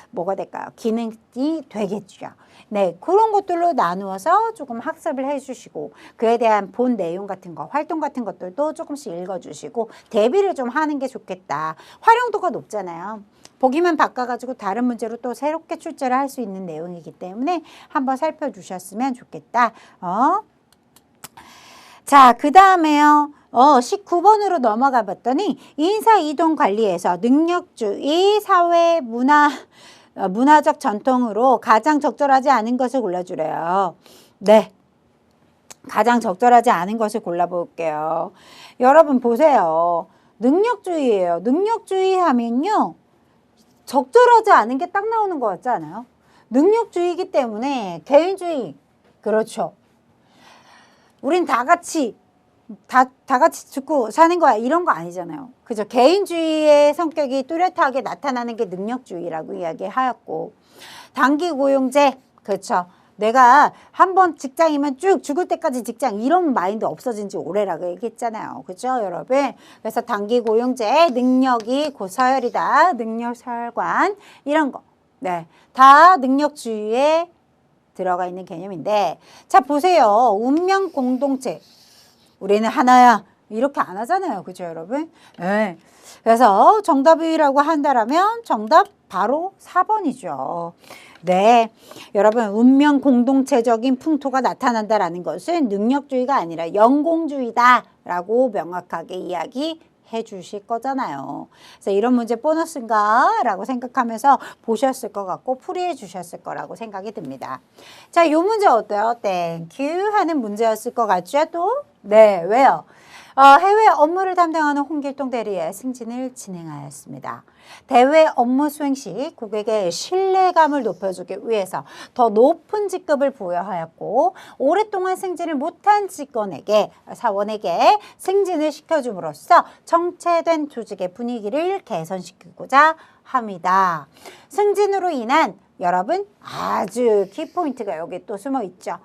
A: 뭐가 될까요? 기능이 되겠죠. 네, 그런 것들로 나누어서 조금 학습을 해주시고 그에 대한 본 내용 같은 거, 활동 같은 것들도 조금씩 읽어주시고 대비를 좀 하는 게 좋겠다. 활용도가 높잖아요. 보기만 바꿔가지고 다른 문제로 또 새롭게 출제를 할 수 있는 내용이기 때문에 한번 살펴주셨으면 좋겠다. 자, 그 다음에요. 19번으로 넘어가 봤더니 인사이동 관리에서 능력주의 사회 문화적 전통으로 가장 적절하지 않은 것을 골라주래요. 네, 가장 적절하지 않은 것을 골라볼게요. 여러분 보세요. 능력주의예요. 능력주의 하면요. 적절하지 않은 게 딱 나오는 것 같지 않아요? 능력주의이기 때문에 개인주의, 그렇죠. 우린 다 같이 죽고 사는 거야 이런 거 아니잖아요. 그죠? 개인주의의 성격이 뚜렷하게 나타나는 게 능력주의라고 이야기하였고 단기 고용제 그렇죠. 내가 한번 직장이면 쭉 죽을 때까지 직장 이런 마인드 없어진 지 오래라고 얘기했잖아요. 그죠 여러분? 그래서 단기 고용제 능력이 곧 서열이다. 능력 서열관 이런 거 네, 다 능력주의에 들어가 있는 개념인데 자 보세요. 운명 공동체 우리는 하나야 이렇게 안 하잖아요. 그죠 여러분? 네. 그래서 정답이라고 한다면 정답 바로 4번이죠. 네, 여러분 운명 공동체적인 풍토가 나타난다라는 것은 능력주의가 아니라 영공주의다라고 명확하게 이야기해 주실 거잖아요. 그래서 이런 문제 보너스인가? 라고 생각하면서 보셨을 것 같고 풀이해 주셨을 거라고 생각이 듭니다. 자, 요 문제 어때요? 땡큐 하는 문제였을 것 같죠? 또? 네, 왜요? 해외 업무를 담당하는 홍길동 대리의 승진을 진행하였습니다. 대외 업무 수행 시 고객의 신뢰감을 높여주기 위해서 더 높은 직급을 부여하였고 오랫동안 승진을 못한 사원에게 승진을 시켜줌으로써 정체된 조직의 분위기를 개선시키고자 합니다. 승진으로 인한 여러분 아주 키포인트가 여기 또 숨어 있죠.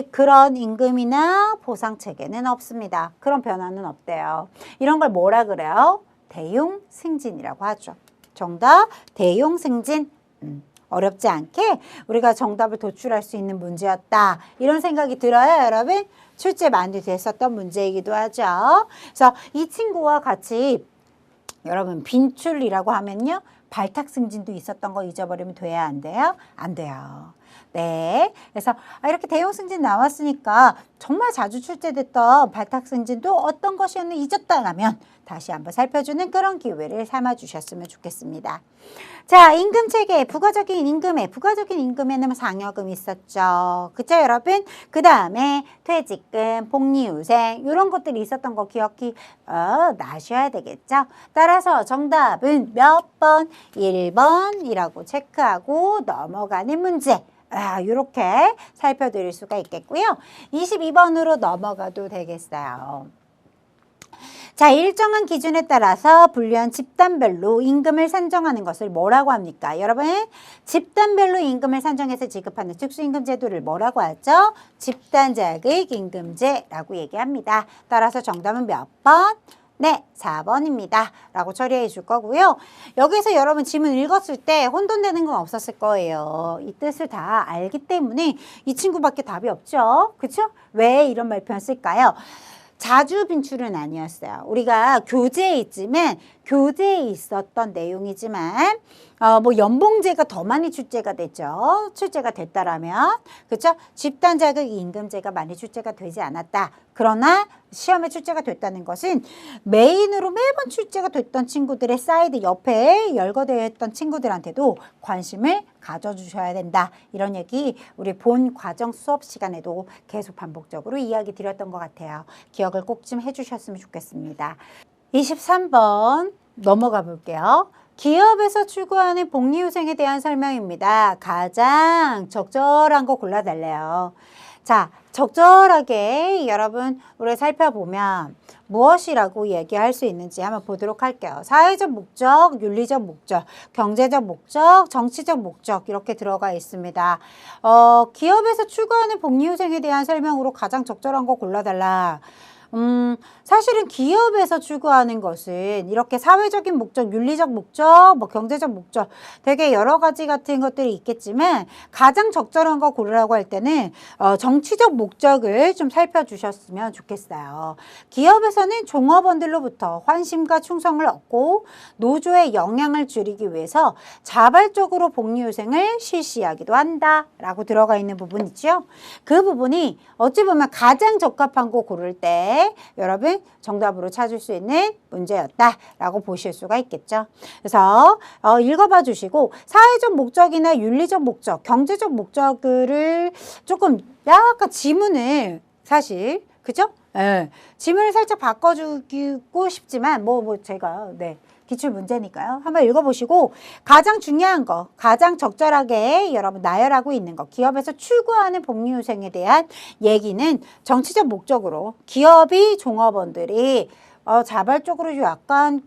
A: 그런 임금이나 보상 체계는 없습니다. 그런 변화는 없대요. 이런 걸 뭐라 그래요? 대용 승진이라고 하죠. 정답 대용 승진. 어렵지 않게 우리가 정답을 도출할 수 있는 문제였다. 이런 생각이 들어요, 여러분? 출제 많이 됐었던 문제이기도 하죠. 그래서 이 친구와 같이 여러분 빈출이라고 하면요. 발탁 승진도 있었던 거 잊어버리면 돼야 안 돼요? 안 돼요. 네. 그래서 이렇게 대용 승진 나왔으니까 정말 자주 출제됐던 발탁 승진도 어떤 것이었는지 잊었다라면 다시 한번 살펴주는 그런 기회를 삼아 주셨으면 좋겠습니다. 자, 임금 체계, 부가적인 임금에는 상여금이 있었죠. 그쵸, 여러분? 그 다음에 퇴직금, 복리후생 이런 것들이 있었던 거 기억이 나셔야 되겠죠. 따라서 정답은 몇 번? 1번이라고 체크하고 넘어가는 문제. 이렇게 살펴드릴 수가 있겠고요. 22번으로 넘어가도 되겠어요. 자, 일정한 기준에 따라서 분류한 집단별로 임금을 산정하는 것을 뭐라고 합니까? 여러분, 집단별로 임금을 산정해서 지급하는 특수임금 제도를 뭐라고 하죠? 집단자극 임금제라고 얘기합니다. 따라서 정답은 몇 번? 네, 4번입니다. 라고 처리해 줄 거고요. 여기서 여러분 지문 읽었을 때 혼돈되는 건 없었을 거예요. 이 뜻을 다 알기 때문에 이 친구밖에 답이 없죠. 그렇죠? 왜 이런 말표현 쓸까요? 자주 빈출은 아니었어요. 우리가 교재에 있지만 교재에 있었던 내용이지만 뭐 연봉제가 더 많이 출제가 됐죠. 출제가 됐다라면 그렇죠? 집단자극 임금제가 많이 출제가 되지 않았다. 그러나 시험에 출제가 됐다는 것은 메인으로 매번 출제가 됐던 친구들의 사이드 옆에 열거되어 있던 친구들한테도 관심을 가져주셔야 된다. 이런 얘기 우리 본 과정 수업 시간에도 계속 반복적으로 이야기 드렸던 것 같아요. 기억을 꼭 좀 해주셨으면 좋겠습니다. 23번 넘어가 볼게요. 기업에서 추구하는 복리후생에 대한 설명입니다. 가장 적절한 거 골라달래요. 자, 적절하게 여러분 우리 살펴보면 무엇이라고 얘기할 수 있는지 한번 보도록 할게요. 사회적 목적, 윤리적 목적, 경제적 목적, 정치적 목적 이렇게 들어가 있습니다. 기업에서 추구하는 복리후생에 대한 설명으로 가장 적절한 거 골라달라. 사실은 기업에서 추구하는 것은 이렇게 사회적인 목적, 윤리적 목적, 뭐 경제적 목적 되게 여러 가지 같은 것들이 있겠지만 가장 적절한 거 고르라고 할 때는 정치적 목적을 좀 살펴주셨으면 좋겠어요. 기업에서는 종업원들로부터 환심과 충성을 얻고 노조의 영향을 줄이기 위해서 자발적으로 복리후생을 실시하기도 한다라고 들어가 있는 부분이죠. 그 부분이 어찌 보면 가장 적합한 거 고를 때 여러분 정답으로 찾을 수 있는 문제였다라고 보실 수가 있겠죠. 그래서 읽어봐 주시고 사회적 목적이나 윤리적 목적, 경제적 목적을 조금 약간 지문을 사실 그죠? 네. 지문을 살짝 바꿔주고 싶지만 제가 기출 문제니까요. 한번 읽어보시고 가장 중요한 거, 가장 적절하게 여러분 나열하고 있는 거 기업에서 추구하는 복리후생에 대한 얘기는 정치적 목적으로 기업이 종업원들이 자발적으로 약간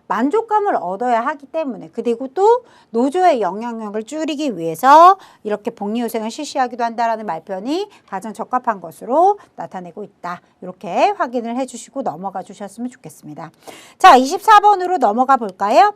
A: 만족감을 얻어야 하기 때문에 그리고 또 노조의 영향력을 줄이기 위해서 이렇게 복리후생을 실시하기도 한다라는 말편이 가장 적합한 것으로 나타내고 있다. 이렇게 확인을 해주시고 넘어가 주셨으면 좋겠습니다. 자, 24번으로 넘어가 볼까요?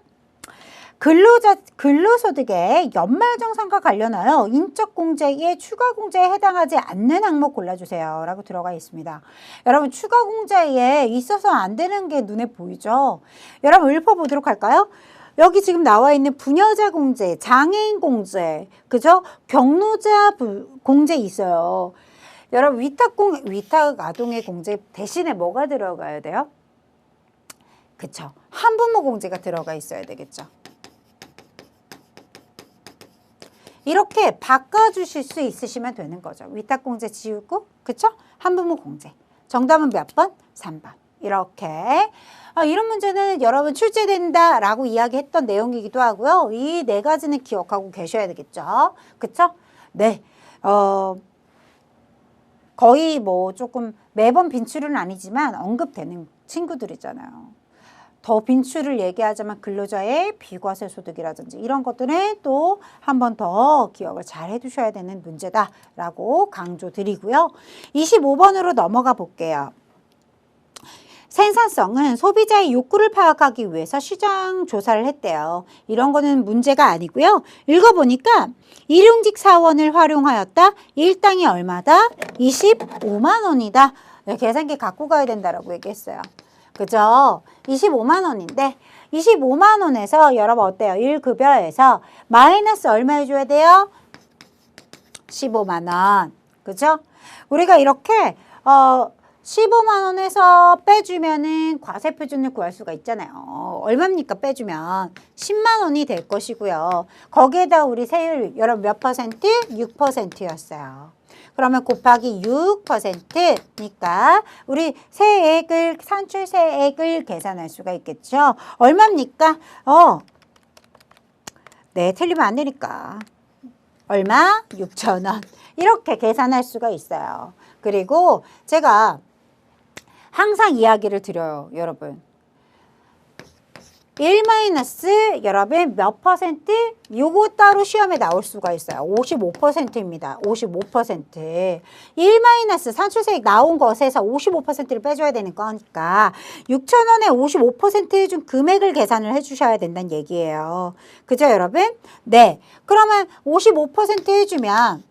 A: 근로소득의 연말정산과 관련하여 인적공제의 추가공제에 해당하지 않는 항목 골라주세요. 라고 들어가 있습니다. 여러분 추가공제에 있어서 안 되는 게 눈에 보이죠? 여러분 읊어보도록 할까요? 여기 지금 나와 있는 부녀자 공제, 장애인 공제, 그죠? 경로자 공제 있어요. 여러분 위탁 아동의 공제 대신에 뭐가 들어가야 돼요? 그쵸? 한부모 공제가 들어가 있어야 되겠죠. 이렇게 바꿔주실 수 있으시면 되는 거죠. 위탁공제 지우고, 그쵸? 한부모 공제. 정답은 몇 번? 3번. 이렇게. 이런 문제는 여러분 출제된다라고 이야기했던 내용이기도 하고요. 이 네 가지는 기억하고 계셔야 되겠죠. 그쵸? 네. 거의 뭐 조금 매번 빈출은 아니지만 언급되는 친구들이잖아요. 더 빈출을 얘기하자면 근로자의 비과세 소득이라든지 이런 것들은 또 한 번 더 기억을 잘 해두셔야 되는 문제다라고 강조드리고요. 25번으로 넘어가 볼게요. 생산성은 소비자의 욕구를 파악하기 위해서 시장 조사를 했대요. 이런 거는 문제가 아니고요. 읽어보니까 일용직 사원을 활용하였다. 일당이 얼마다? 25만 원이다. 네, 계산기 갖고 가야 된다라고 얘기했어요. 그죠? 25만 원인데 25만 원에서 여러분 어때요? 1급여에서 마이너스 얼마 해줘야 돼요? 15만 원. 그죠? 우리가 이렇게 15만 원에서 빼주면은 과세 표준을 구할 수가 있잖아요. 얼마입니까? 빼주면 10만 원이 될 것이고요. 거기에다 우리 세율 여러분 몇 퍼센트? 6%였어요. 그러면 곱하기 6%니까 우리 세액을 산출세액을 계산할 수가 있겠죠. 얼마입니까? 네, 틀리면 안 되니까. 얼마? 6,000원. 이렇게 계산할 수가 있어요. 그리고 제가 항상 이야기를 드려요, 여러분. 1 마이너스 여러분 몇 퍼센트? 요거 따로 시험에 나올 수가 있어요. 55%입니다. 55%. 1 마이너스 산출세액 나온 것에서 55%를 빼줘야 되는 거니까 6,000원에 55% 해준 금액을 계산을 해주셔야 된다는 얘기예요. 그죠, 여러분? 네. 그러면 55% 해주면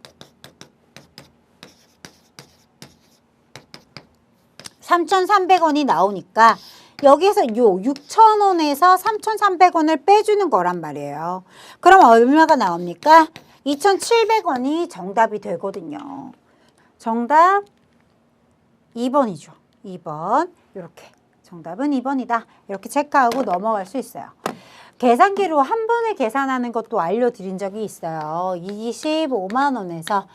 A: 3,300원이 나오니까 여기서 요 6,000원에서 3,300원을 빼주는 거란 말이에요. 그럼 얼마가 나옵니까? 2,700원이 정답이 되거든요. 정답 2번이죠. 2번. 이렇게. 정답은 2번이다. 이렇게 체크하고 넘어갈 수 있어요. 계산기로 한 번에 계산하는 것도 알려드린 적이 있어요. 25만 원에서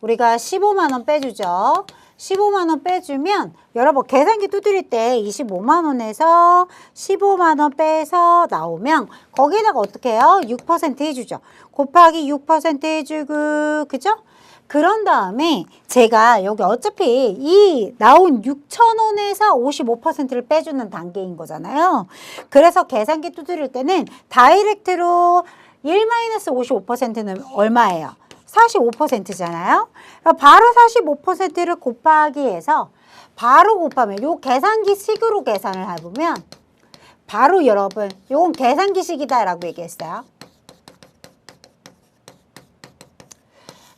A: 우리가 15만 원 빼주죠. 15만 원 빼주면 여러분 계산기 두드릴 때 25만 원에서 15만 원 빼서 나오면 거기다가 어떻게 해요? 6% 해주죠. 곱하기 6% 해주고 그죠? 그런 다음에 제가 여기 어차피 이 나온 6,000원에서 55%를 빼주는 단계인 거잖아요. 그래서 계산기 두드릴 때는 다이렉트로 1-55%는 얼마예요? 45%잖아요. 바로 45%를 곱하기 해서 바로 곱하면 요 계산기식으로 계산을 해보면 바로 여러분 요건 계산기식이다라고 얘기했어요.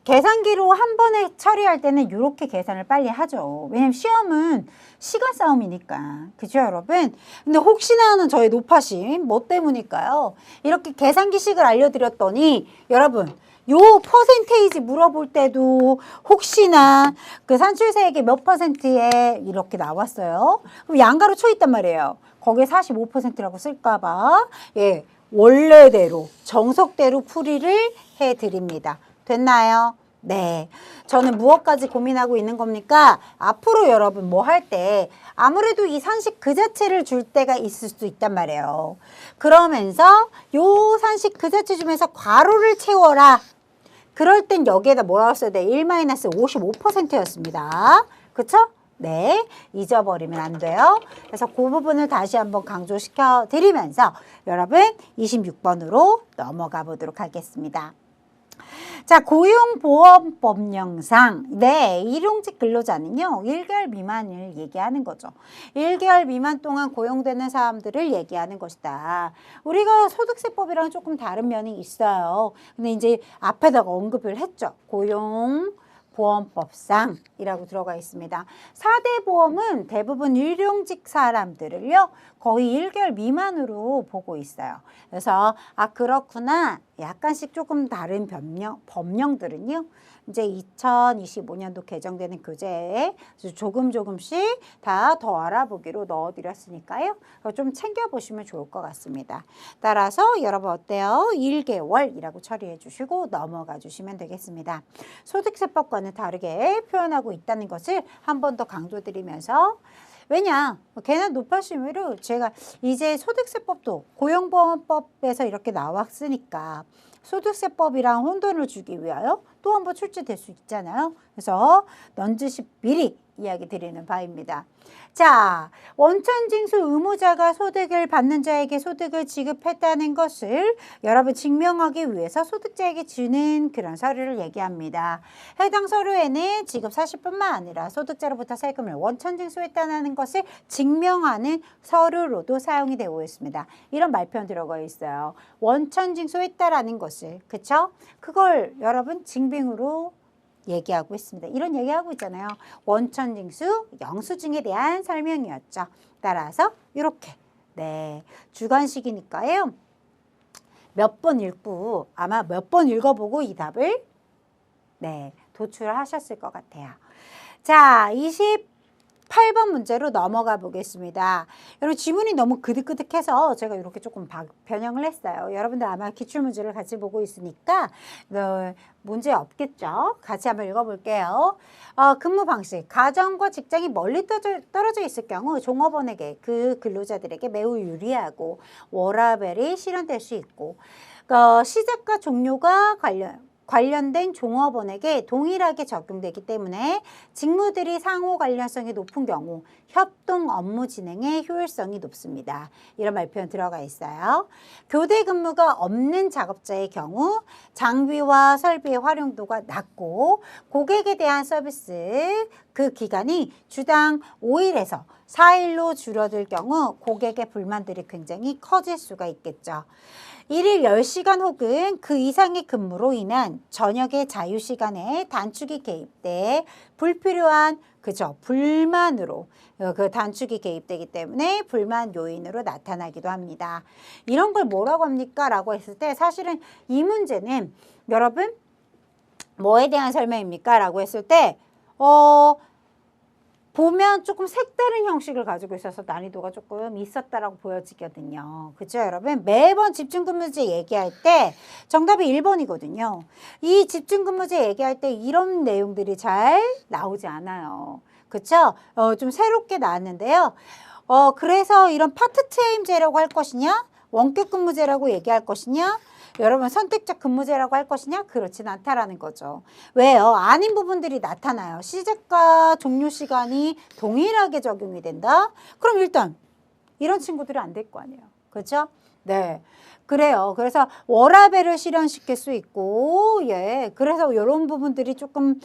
A: 계산기로 한 번에 처리할 때는 이렇게 계산을 빨리 하죠. 왜냐면 시험은 시간 싸움이니까. 그죠, 여러분? 근데 혹시나 하는 저의 높아심 뭐 때문일까요? 이렇게 계산기식을 알려드렸더니 여러분 요 퍼센테이지 물어볼 때도 혹시나 그 산출세액이 몇 퍼센트에 이렇게 나왔어요. 그럼 양가로 쳐 있단 말이에요. 거기에 45%라고 쓸까봐 예 원래대로 정석대로 풀이를 해드립니다. 됐나요? 네. 저는 무엇까지 고민하고 있는 겁니까? 앞으로 여러분 뭐 할 때 아무래도 이 산식 그 자체를 줄 때가 있을 수도 있단 말이에요. 그러면서 요 산식 그 자체 주면서 괄호를 채워라. 그럴 땐 여기에다 뭐라고 써야 돼? 1-55%였습니다. 그쵸? 네. 잊어버리면 안 돼요. 그래서 그 부분을 다시 한번 강조시켜 드리면서 여러분 26번으로 넘어가 보도록 하겠습니다. 자, 고용보험법령상 네, 일용직 근로자는요 1개월 미만을 얘기하는 거죠. 1개월 미만 동안 고용되는 사람들을 얘기하는 것이다. 우리가 소득세법이랑 조금 다른 면이 있어요. 근데 이제 앞에다가 언급을 했죠. 고용보험법상이라고 들어가 있습니다. 4대 보험은 대부분 일용직 사람들을요 거의 1개월 미만으로 보고 있어요. 그래서 그렇구나 약간씩 조금 다른 법령들은요 이제 2025년도 개정되는 교재에 조금씩 다 더 알아보기로 넣어드렸으니까요. 좀 챙겨보시면 좋을 것 같습니다. 따라서 여러분 어때요? 1개월이라고 처리해 주시고 넘어가 주시면 되겠습니다. 소득세법과는 다르게 표현하고 있다는 것을 한 번 더 강조드리면서 왜냐? 걔는 높아심으로 제가 이제 소득세법도 고용보험법에서 이렇게 나왔으니까 소득세법이랑 혼돈을 주기 위하여 또 한 번 출제될 수 있잖아요. 그래서 넌지시 미리 이야기 드리는 바입니다. 자, 원천징수 의무자가 소득을 받는 자에게 소득을 지급했다는 것을 여러분 증명하기 위해서 소득자에게 주는 그런 서류를 얘기합니다. 해당 서류에는 지급 사실뿐만 아니라 소득자로부터 세금을 원천징수했다는 것을 증명하는 서류로도 사용이 되고 있습니다. 이런 말표현 들어가 있어요. 원천징수했다라는 것을, 그쵸? 그걸 여러분 증빙으로 얘기하고 있습니다. 이런 얘기하고 있잖아요. 원천징수, 영수증에 대한 설명이었죠. 따라서 이렇게 네 주관식이니까요. 몇 번 읽고 아마 몇 번 읽어보고 이 답을 네 도출하셨을 것 같아요. 자, 28번 문제로 넘어가 보겠습니다. 여러분 지문이 너무 그득그득해서 제가 이렇게 조금 변형을 했어요. 여러분들 아마 기출문제를 같이 보고 있으니까 문제 없겠죠? 같이 한번 읽어볼게요. 근무 방식. 가정과 직장이 멀리 떨어져 있을 경우 종업원에게 그 근로자들에게 매우 유리하고 워라밸이 실현될 수 있고 시작과 종료가 관련된 종업원에게 동일하게 적용되기 때문에 직무들이 상호 관련성이 높은 경우 협동 업무 진행의 효율성이 높습니다. 이런 말표현 들어가 있어요. 교대 근무가 없는 작업자의 경우 장비와 설비의 활용도가 낮고 고객에 대한 서비스 그 기간이 주당 5일에서 4일로 줄어들 경우 고객의 불만들이 굉장히 커질 수가 있겠죠. 1일 10시간 혹은 그 이상의 근무로 인한 저녁의 자유시간에 단축이 개입돼 불필요한 불만으로 그 단축이 개입되기 때문에 불만 요인으로 나타나기도 합니다. 이런 걸 뭐라고 합니까? 라고 했을 때 사실은 이 문제는 여러분 뭐에 대한 설명입니까? 라고 했을 때 보면 조금 색다른 형식을 가지고 있어서 난이도가 조금 있었다라고 보여지거든요. 그죠, 여러분? 매번 집중근무제 얘기할 때 정답이 1번이거든요. 이 집중근무제 얘기할 때 이런 내용들이 잘 나오지 않아요. 그쵸? 좀 새롭게 나왔는데요. 그래서 이런 파트타임제라고 할 것이냐? 원격근무제라고 얘기할 것이냐? 여러분 선택적 근무제라고 할 것이냐? 그렇진 않다라는 거죠. 왜요? 아닌 부분들이 나타나요. 시작과 종료 시간이 동일하게 적용이 된다? 그럼 일단 이런 친구들은 안 될 거 아니에요. 그렇죠? 네. 그래요. 그래서 워라밸을 실현시킬 수 있고, 예. 그래서 이런 부분들이 조금,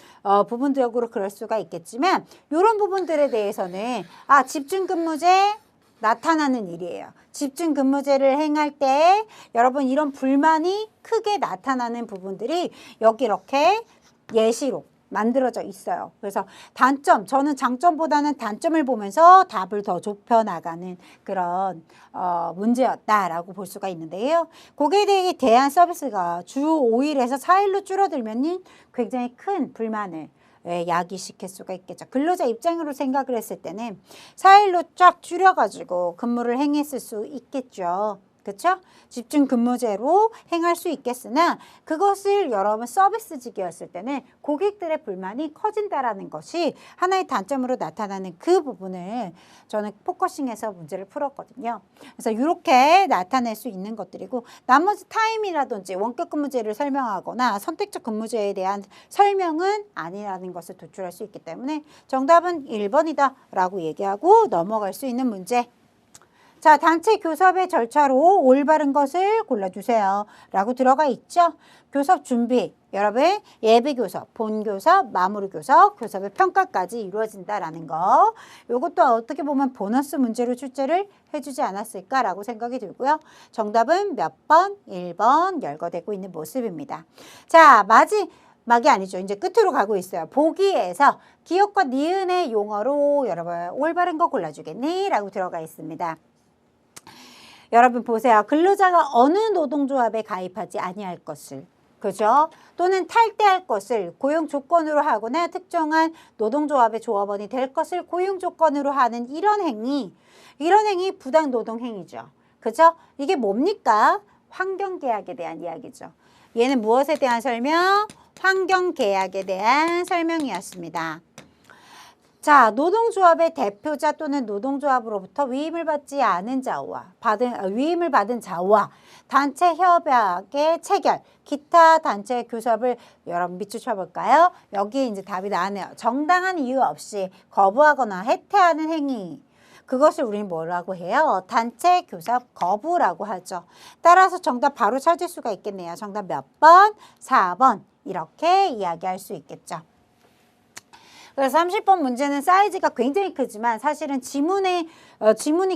A: 부분적으로 그럴 수가 있겠지만, 이런 부분들에 대해서는, 집중근무제 나타나는 일이에요. 집중근무제를 행할 때 여러분 이런 불만이 크게 나타나는 부분들이 여기 이렇게 예시로 만들어져 있어요. 그래서 단점, 저는 장점보다는 단점을 보면서 답을 더 좁혀나가는 그런 문제였다라고 볼 수가 있는데요. 고객에게 대한 서비스가 주 5일에서 4일로 줄어들면 굉장히 큰 불만을 야기시킬 수가 있겠죠. 근로자 입장으로 생각을 했을 때는 4일로 쫙 줄여가지고 근무를 행했을 수 있겠죠. 그렇죠? 집중 근무제로 행할 수 있겠으나 그것을 여러분 서비스직이었을 때는 고객들의 불만이 커진다라는 것이 하나의 단점으로 나타나는 그 부분을 저는 포커싱해서 문제를 풀었거든요. 그래서 이렇게 나타낼 수 있는 것들이고 나머지 타임이라든지 원격 근무제를 설명하거나 선택적 근무제에 대한 설명은 아니라는 것을 도출할 수 있기 때문에 정답은 1번이다 라고 얘기하고 넘어갈 수 있는 문제. 자, 단체 교섭의 절차로 올바른 것을 골라주세요. 라고 들어가 있죠. 교섭 준비, 여러분 예비교섭, 본교섭, 마무리교섭, 교섭의 평가까지 이루어진다라는 거. 이것도 어떻게 보면 보너스 문제로 출제를 해주지 않았을까라고 생각이 들고요. 정답은 몇 번? 1번 열거되고 있는 모습입니다. 자, 마지막이 아니죠. 이제 끝으로 가고 있어요. 보기에서 기억과 니은의 용어로 여러분 올바른 거 골라주겠니? 라고 들어가 있습니다. 여러분 보세요. 근로자가 어느 노동조합에 가입하지 아니할 것을, 그죠? 또는 탈퇴할 것을 고용 조건으로 하거나 특정한 노동조합의 조합원이 될 것을 고용 조건으로 하는 이런 행위 부당 노동 행위죠. 그죠? 이게 뭡니까? 환경계약에 대한 이야기죠. 얘는 무엇에 대한 설명? 환경계약에 대한 설명이었습니다. 자, 노동조합의 대표자 또는 노동조합으로부터 위임을 받지 않은 자와 위임을 받은 자와 단체 협약의 체결, 기타 단체 교섭을 여러분 밑줄 쳐볼까요? 여기 이제 답이 나왔네요. 정당한 이유 없이 거부하거나 해태하는 행위. 그것을 우리는 뭐라고 해요? 단체 교섭 거부라고 하죠. 따라서 정답 바로 찾을 수가 있겠네요. 정답 몇 번? 4번. 이렇게 이야기할 수 있겠죠. 그래서 30번 문제는 사이즈가 굉장히 크지만 사실은 지문이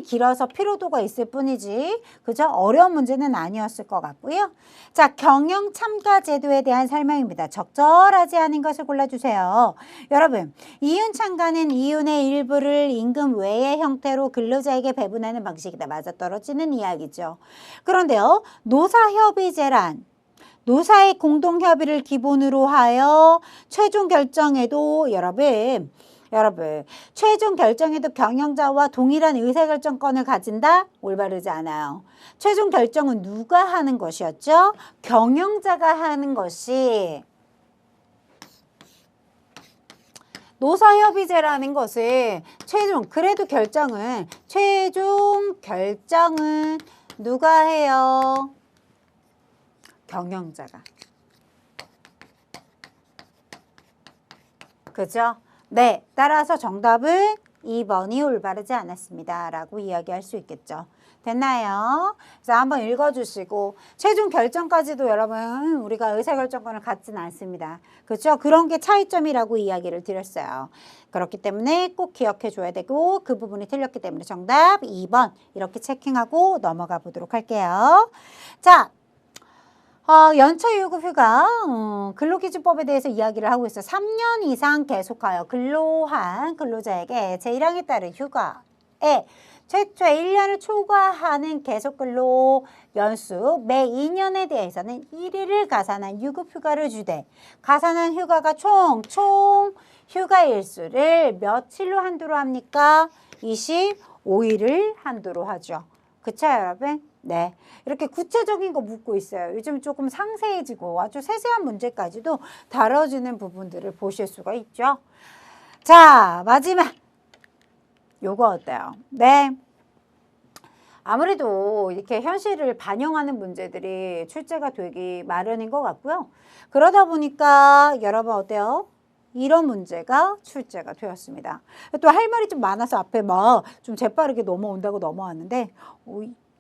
A: 길어서 피로도가 있을 뿐이지 그죠? 어려운 문제는 아니었을 것 같고요. 자, 경영 참가 제도에 대한 설명입니다. 적절하지 않은 것을 골라주세요. 여러분, 이윤 참가는 이윤의 일부를 임금 외의 형태로 근로자에게 배분하는 방식이다. 맞아떨어지는 이야기죠. 그런데요, 노사협의제란 노사의 공동협의를 기본으로 하여 최종 결정에도 여러분 최종 결정에도 경영자와 동일한 의사결정권을 가진다? 올바르지 않아요. 최종 결정은 누가 하는 것이었죠? 경영자가 하는 것이 노사협의제라는 것은 최종 결정은 누가 해요? 경영자가. 그죠? 네. 따라서 정답은 2번이 올바르지 않았습니다. 라고 이야기할 수 있겠죠. 됐나요? 자, 한번 읽어주시고 최종 결정까지도 여러분 우리가 의사결정권을 갖지는 않습니다. 그렇죠? 그런 게 차이점이라고 이야기를 드렸어요. 그렇기 때문에 꼭 기억해 줘야 되고 그 부분이 틀렸기 때문에 정답 2번 이렇게 체킹하고 넘어가 보도록 할게요. 자, 연차유급휴가 근로기준법에 대해서 이야기를 하고 있어요. 3년 이상 계속하여 근로한 근로자에게 제1항에 따른 휴가에 최초의 1년을 초과하는 계속근로 연수 매 2년에 대해서는 1일을 가산한 유급휴가를 주되 가산한 휴가가 총 휴가 일수를 며칠로 한도로 합니까? 25일을 한도로 하죠. 그쵸 여러분? 네, 이렇게 구체적인 거 묻고 있어요. 요즘 조금 상세해지고 아주 세세한 문제까지도 다뤄지는 부분들을 보실 수가 있죠. 자, 마지막 요거 어때요? 네, 아무래도 이렇게 현실을 반영하는 문제들이 출제가 되기 마련인 것 같고요. 그러다 보니까 여러분 어때요? 이런 문제가 출제가 되었습니다. 또 할 말이 좀 많아서 앞에 막 좀 재빠르게 넘어온다고 넘어왔는데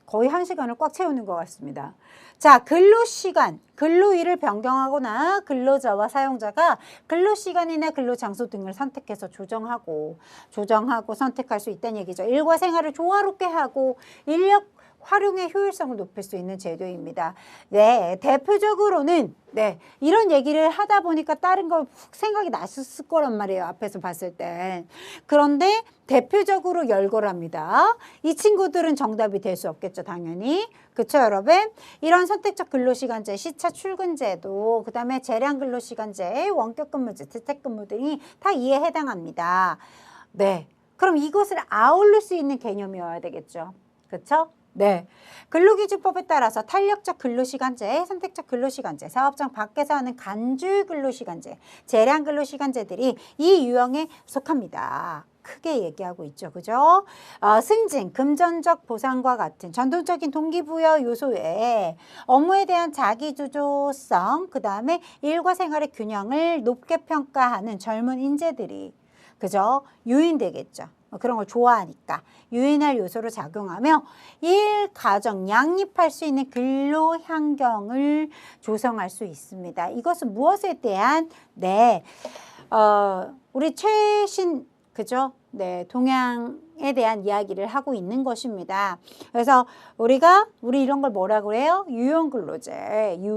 A: 거의 1시간을 꽉 채우는 것 같습니다. 자, 근로시간, 근로일을 변경하거나 근로자와 사용자가 근로시간이나 근로장소 등을 선택해서 조정하고 선택할 수 있다는 얘기죠. 일과 생활을 조화롭게 하고 인력 활용의 효율성을 높일 수 있는 제도입니다. 네, 대표적으로는 이런 얘기를 하다 보니까 다른 거 생각이 났을 거란 말이에요. 앞에서 봤을 때. 그런데 대표적으로 열거랍니다. 이 친구들은 정답이 될 수 없겠죠, 당연히. 그렇죠, 여러분? 이런 선택적 근로시간제, 시차 출근제도, 그 다음에 재량 근로시간제, 원격근무제, 재택근무 등이 다 이에 해당합니다. 네, 그럼 이것을 아울릴 수 있는 개념이어야 되겠죠. 그렇죠? 네, 근로기준법에 따라서 탄력적 근로시간제, 선택적 근로시간제, 사업장 밖에서 하는 간주 근로시간제, 재량 근로시간제들이 이 유형에 속합니다. 크게 얘기하고 있죠. 그죠? 승진, 금전적 보상과 같은 전통적인 동기부여 요소에 업무에 대한 자기주도성, 그 다음에 일과 생활의 균형을 높게 평가하는 젊은 인재들이 그죠? 유인되겠죠. 그런 걸 좋아하니까 유인할 요소로 작용하며 일, 가정, 양립할 수 있는 근로 환경을 조성할 수 있습니다. 이것은 무엇에 대한 우리 최신 그죠? 네, 동향에 대한 이야기를 하고 있는 것입니다. 그래서 우리 이런 걸 뭐라고 해요? 유연근로제라고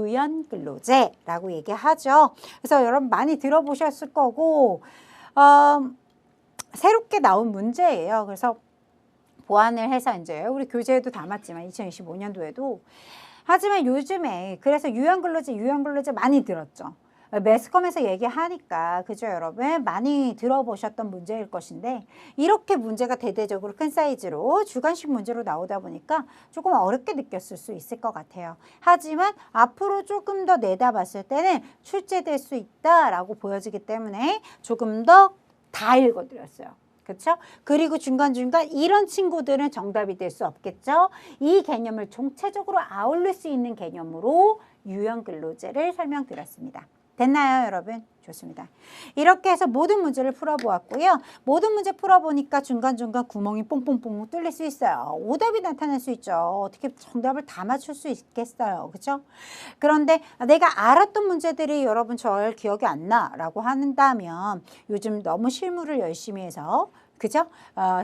A: 얘기하죠. 그래서 여러분 많이 들어보셨을 거고 새롭게 나온 문제예요. 그래서 보완을 해서 이제 우리 교재에도 담았지만 2025년도에도 하지만 요즘에 그래서 유연근로제 많이 들었죠. 매스컴에서 얘기하니까 그죠 여러분 많이 들어보셨던 문제일 것인데 이렇게 문제가 대대적으로 큰 사이즈로 주관식 문제로 나오다 보니까 조금 어렵게 느꼈을 수 있을 것 같아요. 하지만 앞으로 조금 더 내다봤을 때는 출제될 수 있다라고 보여지기 때문에 조금 더 다 읽어드렸어요. 그렇죠? 그리고 중간중간 이런 친구들은 정답이 될 수 없겠죠? 이 개념을 총체적으로 아울릴 수 있는 개념으로 유형 근로제를 설명드렸습니다. 됐나요, 여러분? 좋습니다. 이렇게 해서 모든 문제를 풀어보았고요. 모든 문제 풀어보니까 중간중간 구멍이 뽕뽕뽕 뚫릴 수 있어요. 오답이 나타날 수 있죠. 어떻게 정답을 다 맞출 수 있겠어요. 그렇죠? 그런데 내가 알았던 문제들이 여러분 절 기억이 안 나라고 한다면 요즘 너무 실무를 열심히 해서 그죠?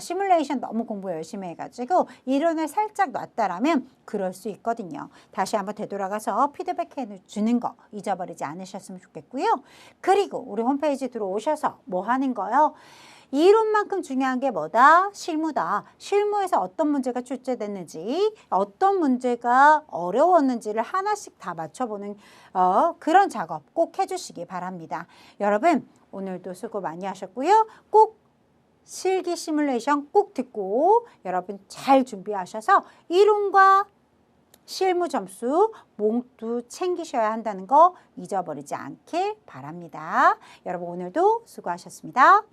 A: 시뮬레이션 너무 공부 열심히 해가지고 이론을 살짝 놨다라면 그럴 수 있거든요. 다시 한번 되돌아가서 피드백해 주는 거 잊어버리지 않으셨으면 좋겠고요. 그리고 우리 홈페이지 들어오셔서 뭐 하는 거요? 이론만큼 중요한 게 뭐다? 실무다. 실무에서 어떤 문제가 출제됐는지, 어떤 문제가 어려웠는지를 하나씩 다 맞춰보는 그런 작업 꼭 해주시기 바랍니다. 여러분 오늘도 수고 많이 하셨고요. 꼭 실기 시뮬레이션 꼭 듣고 여러분 잘 준비하셔서 이론과 실무 점수 모두 챙기셔야 한다는 거 잊어버리지 않길 바랍니다. 여러분 오늘도 수고하셨습니다.